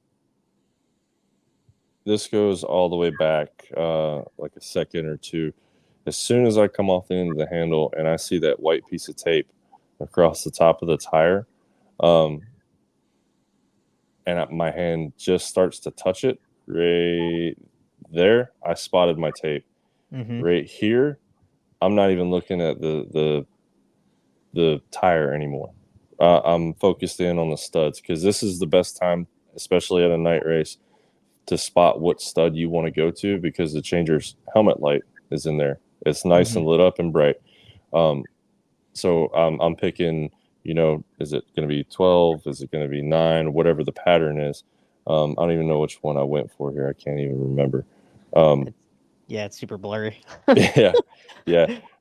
all the way back, like a second or two, as soon as I come off the end of the handle and I see that white piece of tape across the top of the tire, and my hand just starts to touch it right there, I spotted my tape. Mm-hmm. Right here, I'm not even looking at the tire anymore. I'm focused in on the studs because this is the best time, especially at a night race, to spot what stud you want to go to because the changer's helmet light is in there. It's nice and lit up and bright. So I'm picking, is it going to be 12? Is it going to be 9? Whatever the pattern is. I don't even know which one I went for here. I can't even remember. Yeah, it's super blurry. Yeah.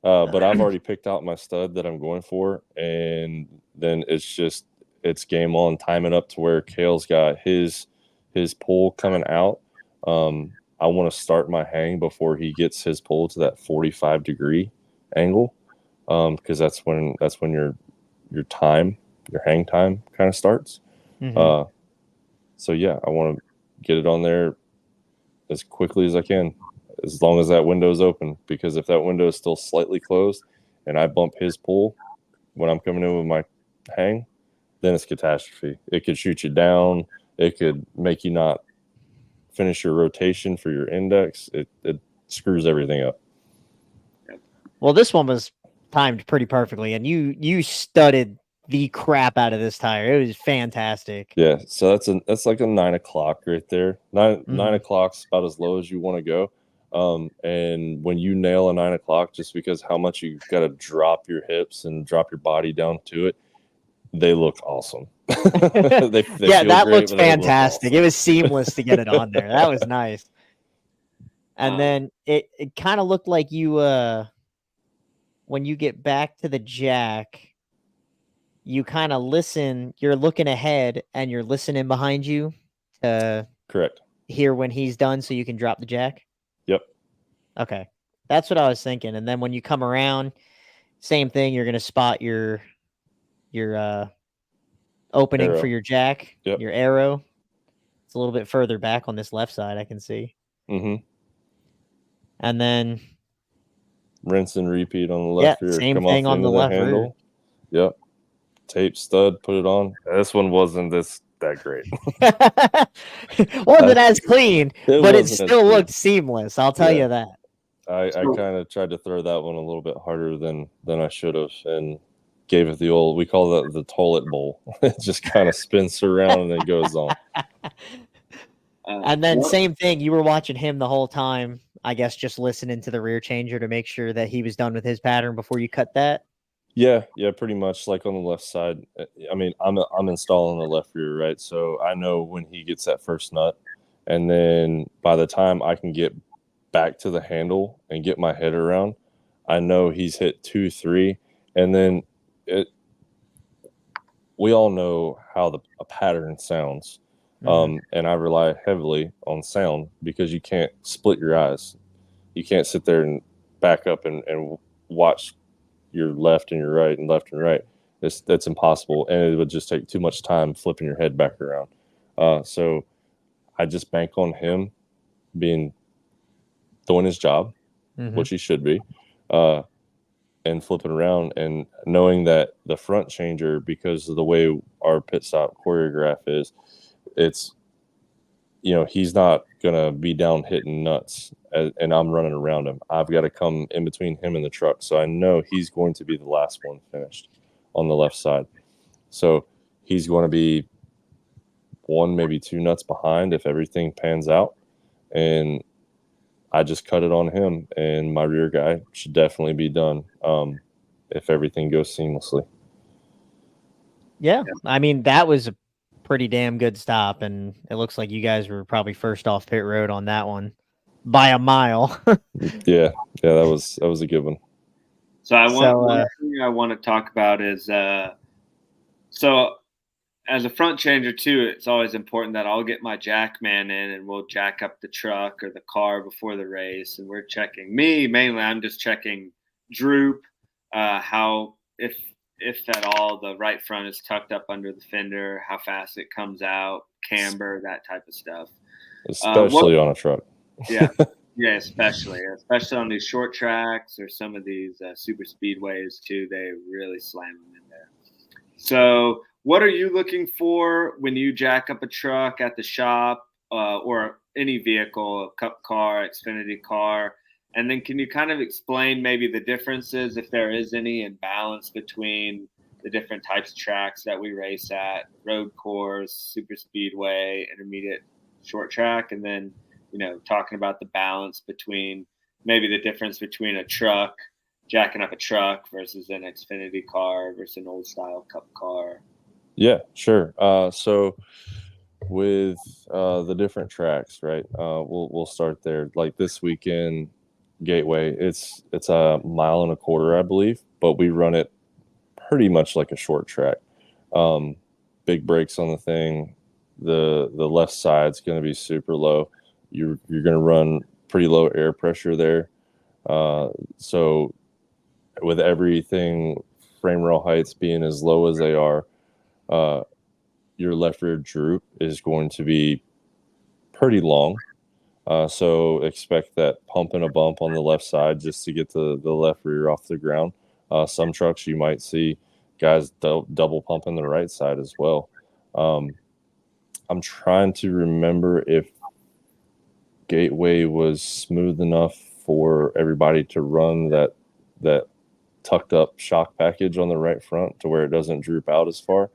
But I've already picked out my stud that I'm going for, and then it's game on. Time it up to where Kale's got his pull coming out. I want to start my hang before he gets his pull to that 45-degree angle, because that's when your hang time kind of starts. Mm-hmm. So yeah, I want to get it on there as quickly as I can, as long as that window is open, because if that window is still slightly closed and I bump his pull when I'm coming in with my hang, then it's catastrophe. It could shoot you down. It could make you not finish your rotation for your index. It screws everything up. Well, this one was timed pretty perfectly, and you studded the crap out of this tire. It was fantastic. Yeah, so that's like a 9 o'clock right there. Nine Mhm. o'clock's about as low as you want to go. And when you nail a 9 o'clock, just because how much you got to drop your hips and drop your body down to it, they look awesome. they Yeah, feel that great, looked but they look fantastic. It awesome. was seamless to get it on there. That was nice. And Um, then it kind of looked like you when you get back to the jack, you kind of listen, you're looking ahead and you're listening behind you to Correct. hear when he's done so you can drop the jack. Yep. Okay. That's what I was thinking. And then when you come around, same thing, you're going to spot your opening for Arrow. your jack, Yep. your arrow. It's a little bit further back on this left side, I can see. Mm-hmm. And then Rinse and repeat on the left rear. same Come thing off on into the the left rear. handle. Yep. Tape stud, put it on. This one wasn't that great. Wasn't as clean, but it wasn't as still clean. looked seamless. I'll tell you that. I kind of tried to throw that one a little bit harder than I should have, and gave it the old, we call that the toilet bowl. It just kind of spins around and then goes on. And then same thing, you were watching him the whole time, I guess, just listening to the rear changer to make sure that he was done with his pattern before you cut that. Yeah, pretty much like on the left side. I mean, I'm installing the left rear, right? So I know when he gets that first nut, and then by the time I can get back to the handle and get my head around, I know he's hit 2, 3, and then we all know how a pattern sounds. And I rely heavily on sound, because you can't split your eyes. You can't sit there and back up and watch your left and your right and left and right. That's impossible, and it would just take too much time flipping your head back around. So I just bank on him doing his job, which he should be, and flipping around, and knowing that the front changer, because of the way our pit stop choreograph is, it's, he's not gonna be down hitting nuts, and I'm running around him. I've got to come in between him and the truck, so I know he's going to be the last one finished on the left side. So he's going to be 1, maybe 2 nuts behind if everything pans out, and I just cut it on him, and my rear guy should definitely be done if everything goes seamlessly. Yeah, I mean, that was a pretty damn good stop, and it looks like you guys were probably first off pit road on that one by a mile. Yeah, that was a good one. So one thing I want to talk about is so as a front changer too, it's always important that I'll get my jack man in and we'll jack up the truck or the car before the race, and we're checking mainly. I'm just checking droop, how if at all the right front is tucked up under the fender, how fast it comes out, camber, that type of stuff. Especially on a truck. Yeah, especially on these short tracks or some of these super speedways too. They really slam them in there. So, what are you looking for when you jack up a truck at the shop or any vehicle, a cup car, Xfinity car? And then can you kind of explain maybe the differences, if there is any, in balance between the different types of tracks that we race at, road course, super speedway, intermediate short track, and then, talking about the balance between maybe the difference between a truck jacking up a truck versus an Xfinity car versus an old style Cup car? Yeah, sure. So with the different tracks, right? We'll start there. Like this weekend, Gateway, it's a mile and a quarter, I believe, but we run it pretty much like a short track. Big brakes on the thing. The left side's going to be super low. You're going to run pretty low air pressure there. So with everything, frame rail heights being as low as they are, your left rear droop is going to be pretty long. So expect that pump and a bump on the left side just to get the left rear off the ground. Some trucks you might see guys double pumping the right side as well. I'm trying to remember if Gateway was smooth enough for everybody to run that tucked up shock package on the right front to where it doesn't droop out as far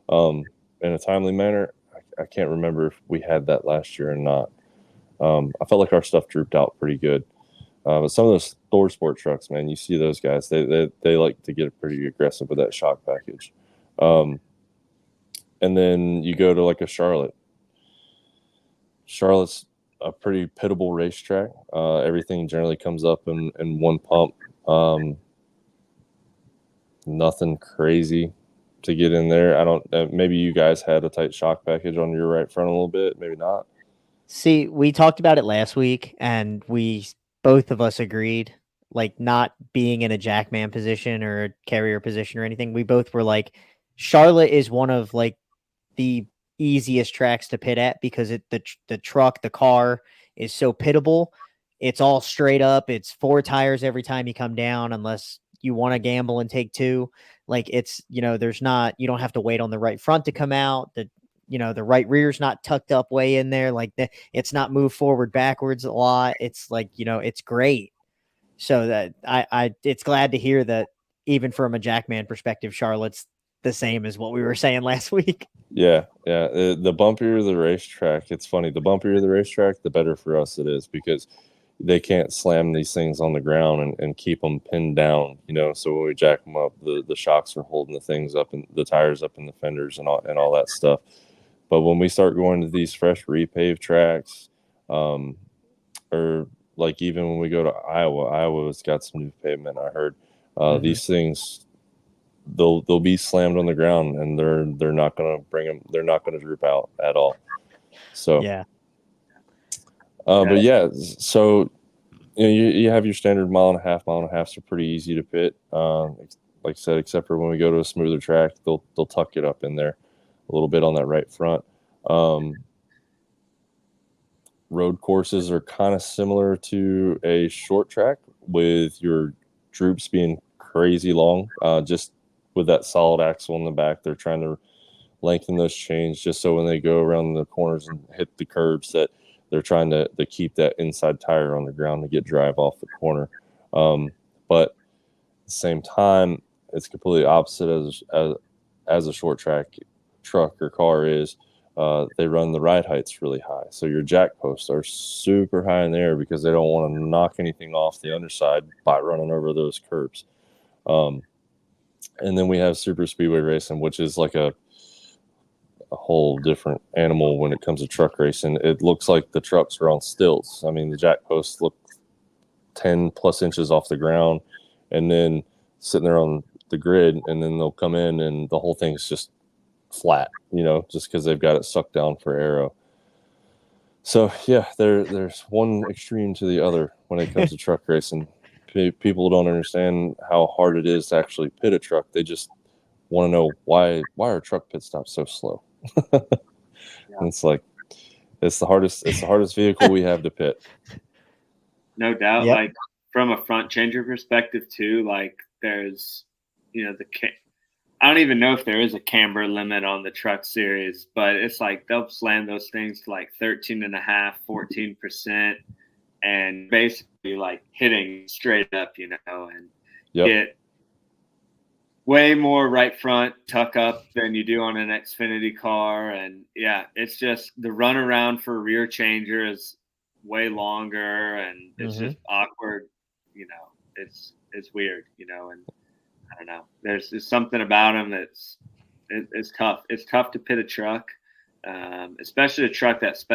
in a timely manner. I can't remember if we had that last year or not. I felt like our stuff drooped out pretty good. But some of those Thor Sport trucks, man, you see those guys, they like to get pretty aggressive with that shock package. And then you go to like a Charlotte. Charlotte's a pretty pitable racetrack. Everything generally comes up in one pump. Nothing crazy to get in there. I don't. Maybe you guys had a tight shock package on your right front a little bit. Maybe not. See, we talked about it last week, and both of us agreed, like not being in a jackman position or a carrier position or anything. We both were like, Charlotte is one of like the easiest tracks to pit at because the truck, the car is so pitable. It's all straight up. It's 4 tires every time you come down, unless you want to gamble and take 2. Like it's, you don't have to wait on the right front to come out. The right rear's not tucked up way in there. Like it's not moved forward backwards a lot. It's like, it's great. So that it's glad to hear that even from a jackman perspective, Charlotte's the same as what we were saying last week. Yeah. The bumpier the racetrack, it's funny. The bumpier the racetrack, the better for us it is because they can't slam these things on the ground and keep them pinned down. So when we jack them up, the shocks are holding the things up and the tires up in the fenders and all that stuff. But when we start going to these fresh repaved tracks, or like even when we go to Iowa's got some new pavement. I heard these things they'll be slammed on the ground and they're not going to bring them. They're not going to droop out at all. So yeah. But yeah, so you have your standard mile and a half. Mile and a halfs are pretty easy to pit. Like I said, except for when we go to a smoother track, they'll tuck it up in there a little bit on that right front. Road courses are kind of similar to a short track with your droops being crazy long. Just with that solid axle in the back, they're trying to lengthen those chains just so when they go around the corners and hit the curbs that they're trying to keep that inside tire on the ground to get drive off the corner. But at the same time, it's completely opposite as a short track truck or car is. They run the ride heights really high. So your jack posts are super high in the air because they don't want to knock anything off the underside by running over those curbs. And then we have super speedway racing, which is like a whole different animal when it comes to truck racing. It looks like the trucks are on stilts. I mean, the jack posts look 10 plus inches off the ground and then sitting there on the grid, and then they'll come in and the whole thing's just flat, just because they've got it sucked down for aero. So yeah, there's one extreme to the other when it comes to truck racing. People don't understand how hard it is to actually pit a truck. They just want to know why are truck pit stops so slow. And it's like it's the hardest vehicle we have to pit. No doubt. Yep. Like from a front changer perspective too, like there's I don't even know if there is a camber limit on the truck series, but it's like they'll slam those things to like 13.5, 14%, and basically like hitting straight up, and get way more right front tuck up than you do on an Xfinity car. And yeah, it's just the run around for rear changer is way longer and it's just awkward. It's is weird, you know, and I don't know. There's something about him it's tough. It's tough to pit a truck, especially a truck that's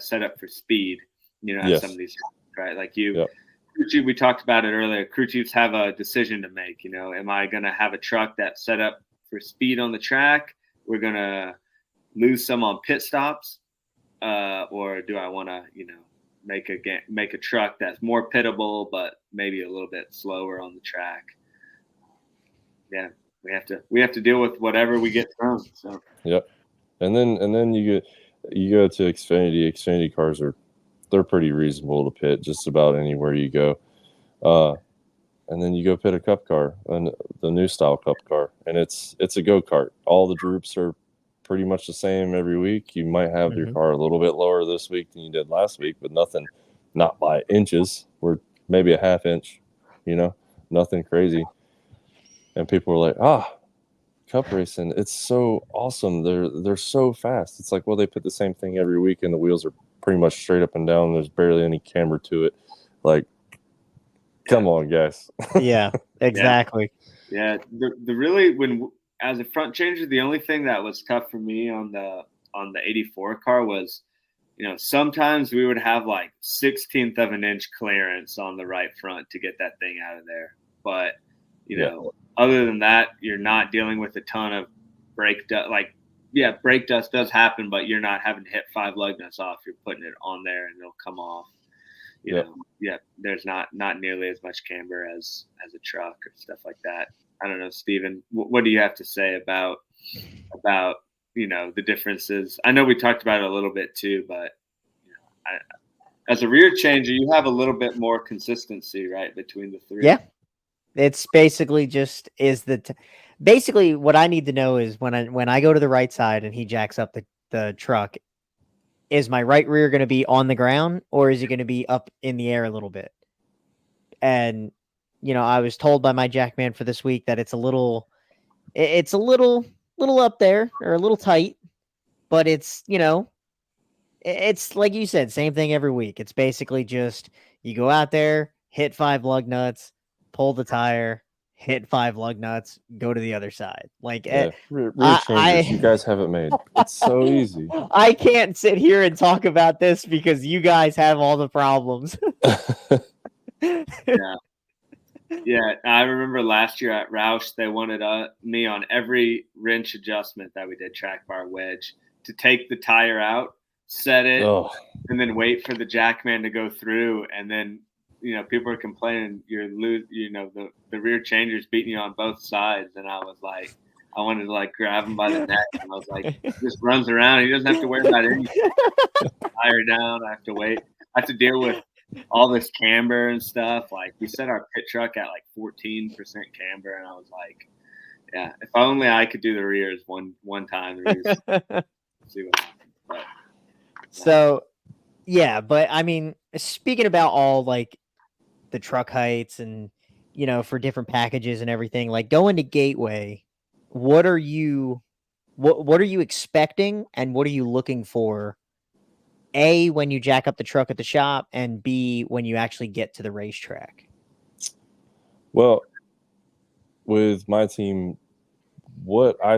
set up for speed. You know, Yes. some of these, right? Like you, Yep. crew chief, we talked about it earlier. Crew chiefs have a decision to make. You know, am I going to have a truck that's set up for speed on the track? We're going to lose some on pit stops, or do I want to, you know, make a truck that's more pittable but maybe a little bit slower on the track? Yeah, we have to deal with whatever we get thrown. So Yep. And then you go to Xfinity. Xfinity cars they're pretty reasonable to pit just about anywhere you go. And then you go pit a cup car, and the new style cup car, and it's a go-kart. All the droops are pretty much the same every week. You might have your car a little bit lower this week than you did last week, but not by inches. We're maybe a half inch, you know, nothing crazy. And people were like, cup racing, it's so awesome. They're so fast. It's like, well, they put the same thing every week, and the wheels are pretty much straight up and down. There's barely any camber to it. Like, come on, guys. Yeah, exactly. Yeah, the really as a front changer, the only thing that was tough for me on the 84 car was, you know, sometimes we would have like 1/16 of an inch clearance on the right front to get that thing out of there. But, you know, other than that, you're not dealing with a ton of brake dust. Like, yeah, brake dust does happen, but you're not having to hit 5 lug nuts off. You're putting it on there and it'll come off. You know, there's not nearly as much camber as a truck or stuff like that. I don't know, Steven, what do you have to say about you know, the differences? I know we talked about it a little bit too, but you know, as a rear changer, you have a little bit more consistency, right, between the three. Yeah, it's basically just basically what I need to know is when I go to the right side and he jacks up the truck, is my right rear going to be on the ground or is it going to be up in the air a little bit? And you know, I was told by my jackman for this week that it's a little up there or a little tight, but it's, you know, it's like you said, same thing every week. It's basically just you go out there, hit 5 lug nuts, pull the tire, hit 5 lug nuts, go to the other side. Like rear changers, you guys have it made. It's so easy. I can't sit here and talk about this because you guys have all the problems. Yeah, I remember last year at Roush, they wanted me on every wrench adjustment that we did, track bar, wedge, to take the tire out, set it, and then wait for the jackman to go through. And then, you know, people are complaining you know, the rear changer's beating you on both sides. And I was like, I wanted to like grab him by the neck, and I was like, he just runs around. He doesn't have to worry about anything. Tire down. I have to wait. I have to deal with all this camber and stuff. Like, we set our pit truck at like 14% camber, and I was like, yeah, if only I could do the rears one time. The rears, see what happens. But, so, yeah, but I mean, speaking about all like the truck heights and, you know, for different packages and everything, like going to Gateway, what are you expecting and what are you looking for? A, when you jack up the truck at the shop, and B, when you actually get to the racetrack? Well, with my team, what I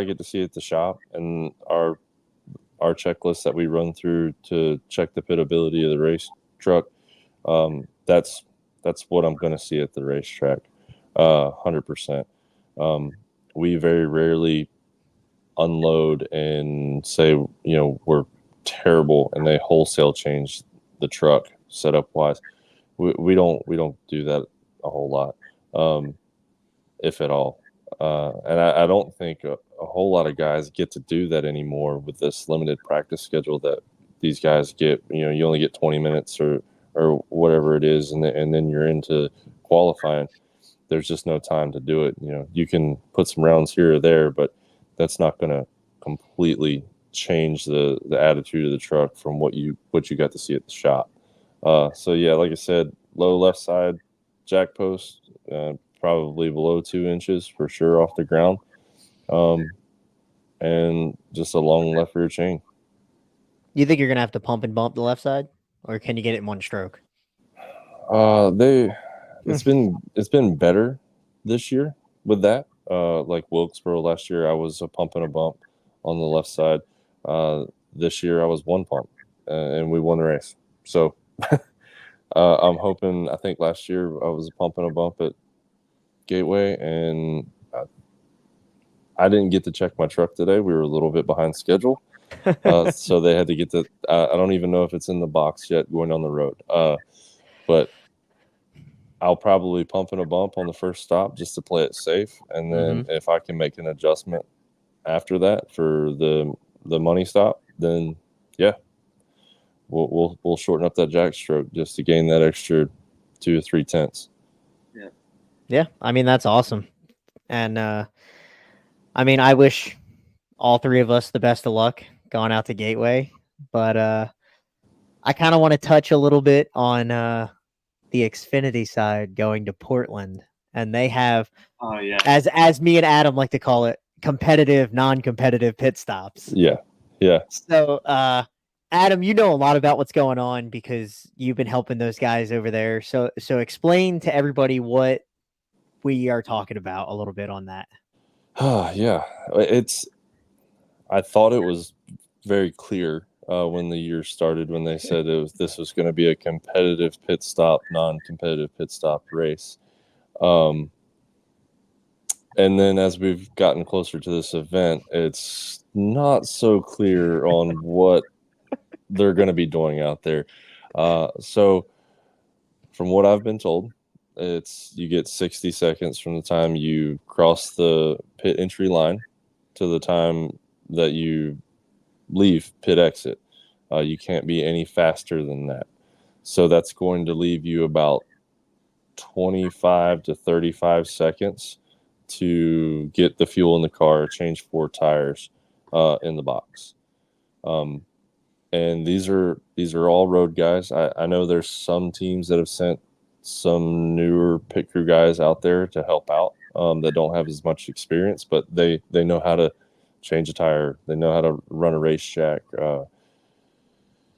get to see at the shop and our checklist that we run through to check the pitability of the race truck, that's what I'm going to see at the racetrack, 100%. We very rarely unload and say, you know, we're terrible and they wholesale change the truck setup wise. We don't do that a whole lot, if at all. And I don't think a whole lot of guys get to do that anymore with this limited practice schedule that these guys get. You know, you only get 20 minutes or whatever it is, and then you're into qualifying. There's just no time to do it. You know, you can put some rounds here or there, but that's not going to completely change the attitude of the truck from what you got to see at the shop. So yeah, like I said, low left side jack post, probably below 2 inches for sure off the ground, and just a long left rear chain. You think you're gonna have to pump and bump the left side, or can you get it in one stroke? it's been better this year with that. Like Wilkesboro last year, I was a pump and a bump on the left side. This year, I was one pump, and we won the race. So I'm hoping. I think last year I was a pump and a bump at Gateway, and I didn't get to check my truck today. We were a little bit behind schedule, so they had to get the. I don't even know if it's in the box yet going on the road. But I'll probably pump and a bump on the first stop just to play it safe, and then if I can make an adjustment after that for the money stop, then yeah, we'll shorten up that jack stroke just to gain that extra 2 or 3 tenths. Yeah, I mean that's awesome, and I mean I wish all three of us the best of luck going out to Gateway, but I kind of want to touch a little bit on the Xfinity side going to Portland, and they have, as me and Adam like to call it, competitive, non-competitive pit stops. Yeah. So, Adam, you know a lot about what's going on because you've been helping those guys over there. So explain to everybody what we are talking about a little bit on that. Yeah, I thought it was very clear when the year started when they said this was going to be a competitive pit stop, non-competitive pit stop race. And then as we've gotten closer to this event, it's not so clear on what they're going to be doing out there. So from what I've been told, you get 60 seconds from the time you cross the pit entry line to the time that you leave pit exit. You can't be any faster than that. So that's going to leave you about 25 to 35 seconds to get the fuel in the car, change 4 tires in the box. And these are all road guys. I know there's some teams that have sent some newer pit crew guys out there to help out that don't have as much experience, but they know how to change a tire. They know how to run a racetrack.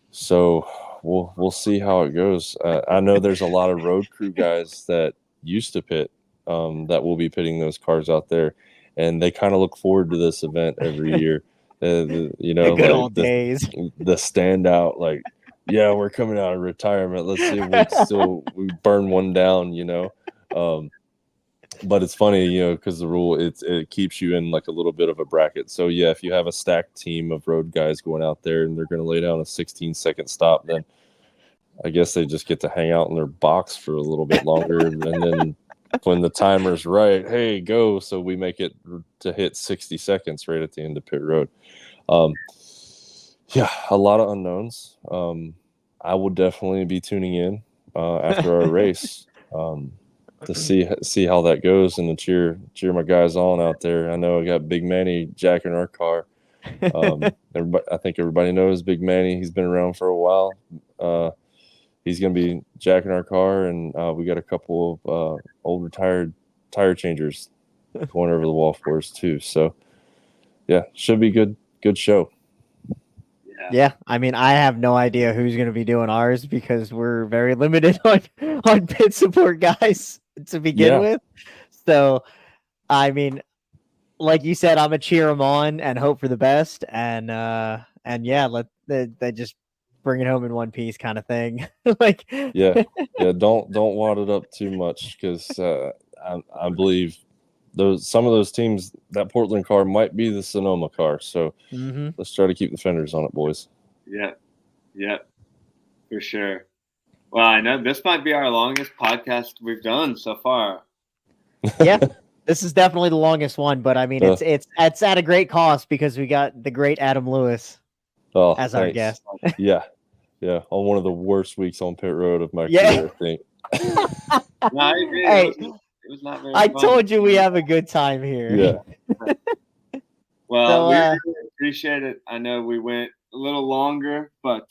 So we'll see how it goes. I know there's a lot of road crew guys that used to pit that will be pitting those cars out there, and they kind of look forward to this event every year. The good old days. The standout, like, yeah, we're coming out of retirement. Let's see if we burn one down, But it's funny, because the rule it keeps you in like a little bit of a bracket. So yeah, if you have a stacked team of road guys going out there and they're going to lay down a 16-second stop, then I guess they just get to hang out in their box for a little bit longer, and then when the timer's right, hey, go. So we make it to hit 60 seconds right at the end of pit road. Yeah, a lot of unknowns. I will definitely be tuning in after our race to see how that goes and to cheer my guys on out there. I know I got Big Manny jacking our car. I think everybody knows Big Manny. He's been around for a while. He's going to be jacking our car, and we got a couple of old retired tire changers going over the wall for us too. So yeah, should be good show. Yeah, I mean, I have no idea who's going to be doing ours because we're very limited on pit support guys to begin with. So, I mean, like you said, I'm gonna cheer them on and hope for the best, and yeah, they just bring it home in one piece kind of thing. Like, yeah, don't wad it up too much because I believe some of those teams, that Portland car might be the Sonoma car. So let's try to keep the fenders on it, boys. Yeah, for sure. Well, I know this might be our longest podcast we've done so far. Yeah, this is definitely the longest one, but I mean, it's at a great cost because we got the great Adam Lewis as our guest. Yeah, on one of the worst weeks on pit road of my career, I think. No, I agree. Hey, it was not very fun. Told you we have a good time here. Yeah. Well, we really appreciate it. I know we went a little longer, but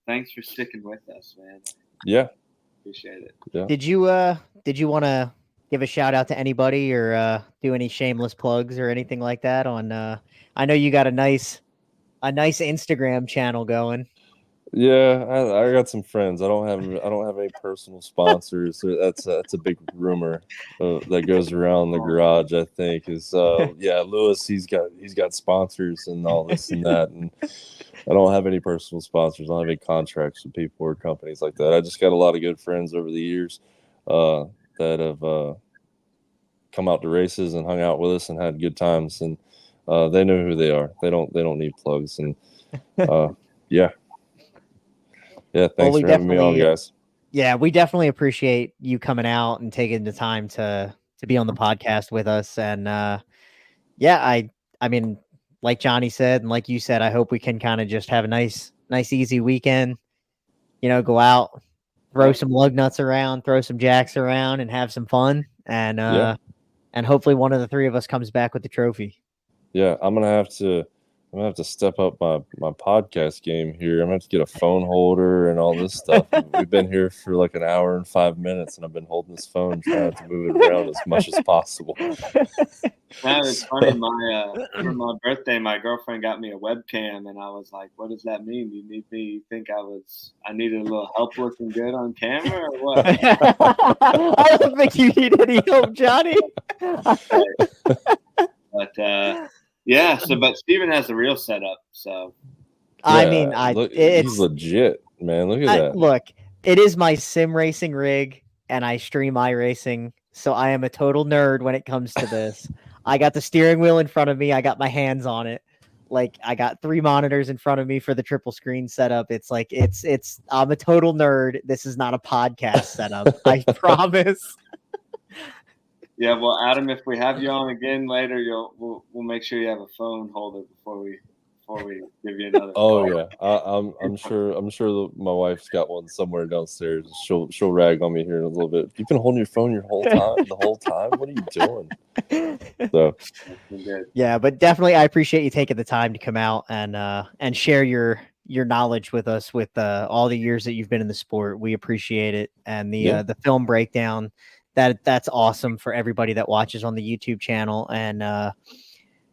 thanks for sticking with us, man. Yeah. Appreciate it. Yeah. Did you want to give a shout out to anybody or do any shameless plugs or anything like that on I know you got a nice Instagram channel going. Yeah, I got some friends. I don't have any personal sponsors. That's a big rumor that goes around the garage. I think is yeah, Lewis. He's got sponsors and all this and that, and I don't have any personal sponsors. I don't have any contracts with people or companies like that. I just got a lot of good friends over the years that have come out to races and hung out with us and had good times, and they know who they are. They don't need plugs, and yeah. Yeah, Well, thanks we for having me on, definitely, guys. yeah, we definitely appreciate you coming out and taking the time to be on the podcast with us. And yeah, I mean, like Johnny said, and like you said, I hope we can kind of just have a nice, easy weekend. Go out, throw some lug nuts around, throw some jacks around, and have some fun. Yeah, And hopefully one of the three of us comes back with the trophy. yeah. I'm gonna have to step up my podcast game here. I'm gonna have to get a phone holder and all this stuff. We've been here for like an hour and 5 minutes, and I've been holding this phone, trying to move it around as much as possible. That is funny. For my birthday, my girlfriend got me a webcam, and I was like, "What does that mean? You need me? You think I needed a little help looking good on camera, or what?" I don't think you need any help, Johnny. But yeah. But Steven has the real setup. So I mean, look, he's it's legit, man. Look at that. look, it is my sim racing rig, and I stream iRacing, so I am a total nerd when it comes to this. I got the steering wheel in front of me. I got my hands on it. Like I got 3 monitors in front of me for the triple screen setup. It's like it's. I'm a total nerd. This is not a podcast setup. I promise. yeah. Well, Adam, if we have you on again later, we'll make sure you have a phone holder before we give you another. Oh call. yeah, I'm sure that my wife's got one somewhere downstairs. She'll rag on me here in a little bit. You've been holding your phone the whole time. What are you doing? So Yeah, but definitely, I appreciate you taking the time to come out and share your knowledge with us with all the years that you've been in the sport. We appreciate it, and the film breakdown that's awesome for everybody that watches on the YouTube channel.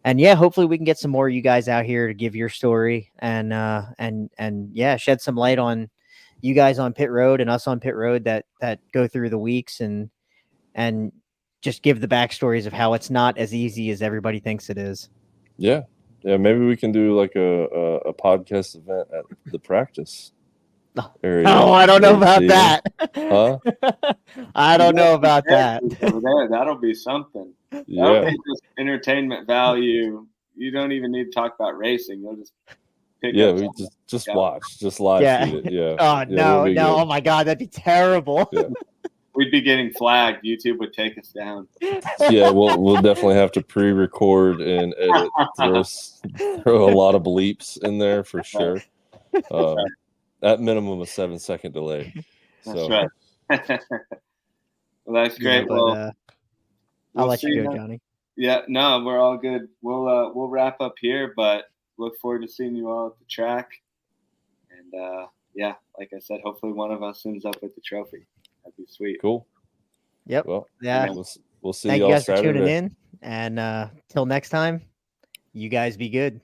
And yeah, hopefully we can get some more of you guys out here to give your story and yeah, shed some light on you guys on pit road and us on pit road that go through the weeks and just give the backstories of how it's not as easy as everybody thinks it is. yeah, maybe we can do like a podcast event at the practice area. Oh, I don't know about that. Huh? I don't know about that. Over there, that'll be something. That'll Yeah, be just entertainment value. You don't even need to talk about racing. You'll just pick yeah. up. We something. just watch, just live Yeah. feed it. Yeah. Oh Yeah, no, we'll be no. good. Oh my god, that'd be terrible. Yeah. We'd be getting flagged. YouTube would take us down. Yeah, we'll definitely have to pre-record and edit. Throw a lot of bleeps in there for sure. At minimum, a 7-second delay. That's So right. Well, that's great. Yeah, but, well, I'll we'll let you see go, Johnny. Yeah, no, we're all good. We'll wrap up here, but look forward to seeing you all at the track. And yeah, like I said, hopefully one of us ends up with the trophy. That'd be sweet. cool. Yep. Well, Yeah. we'll see Thank y'all you guys Saturday. for tuning in. And till next time, you guys be good.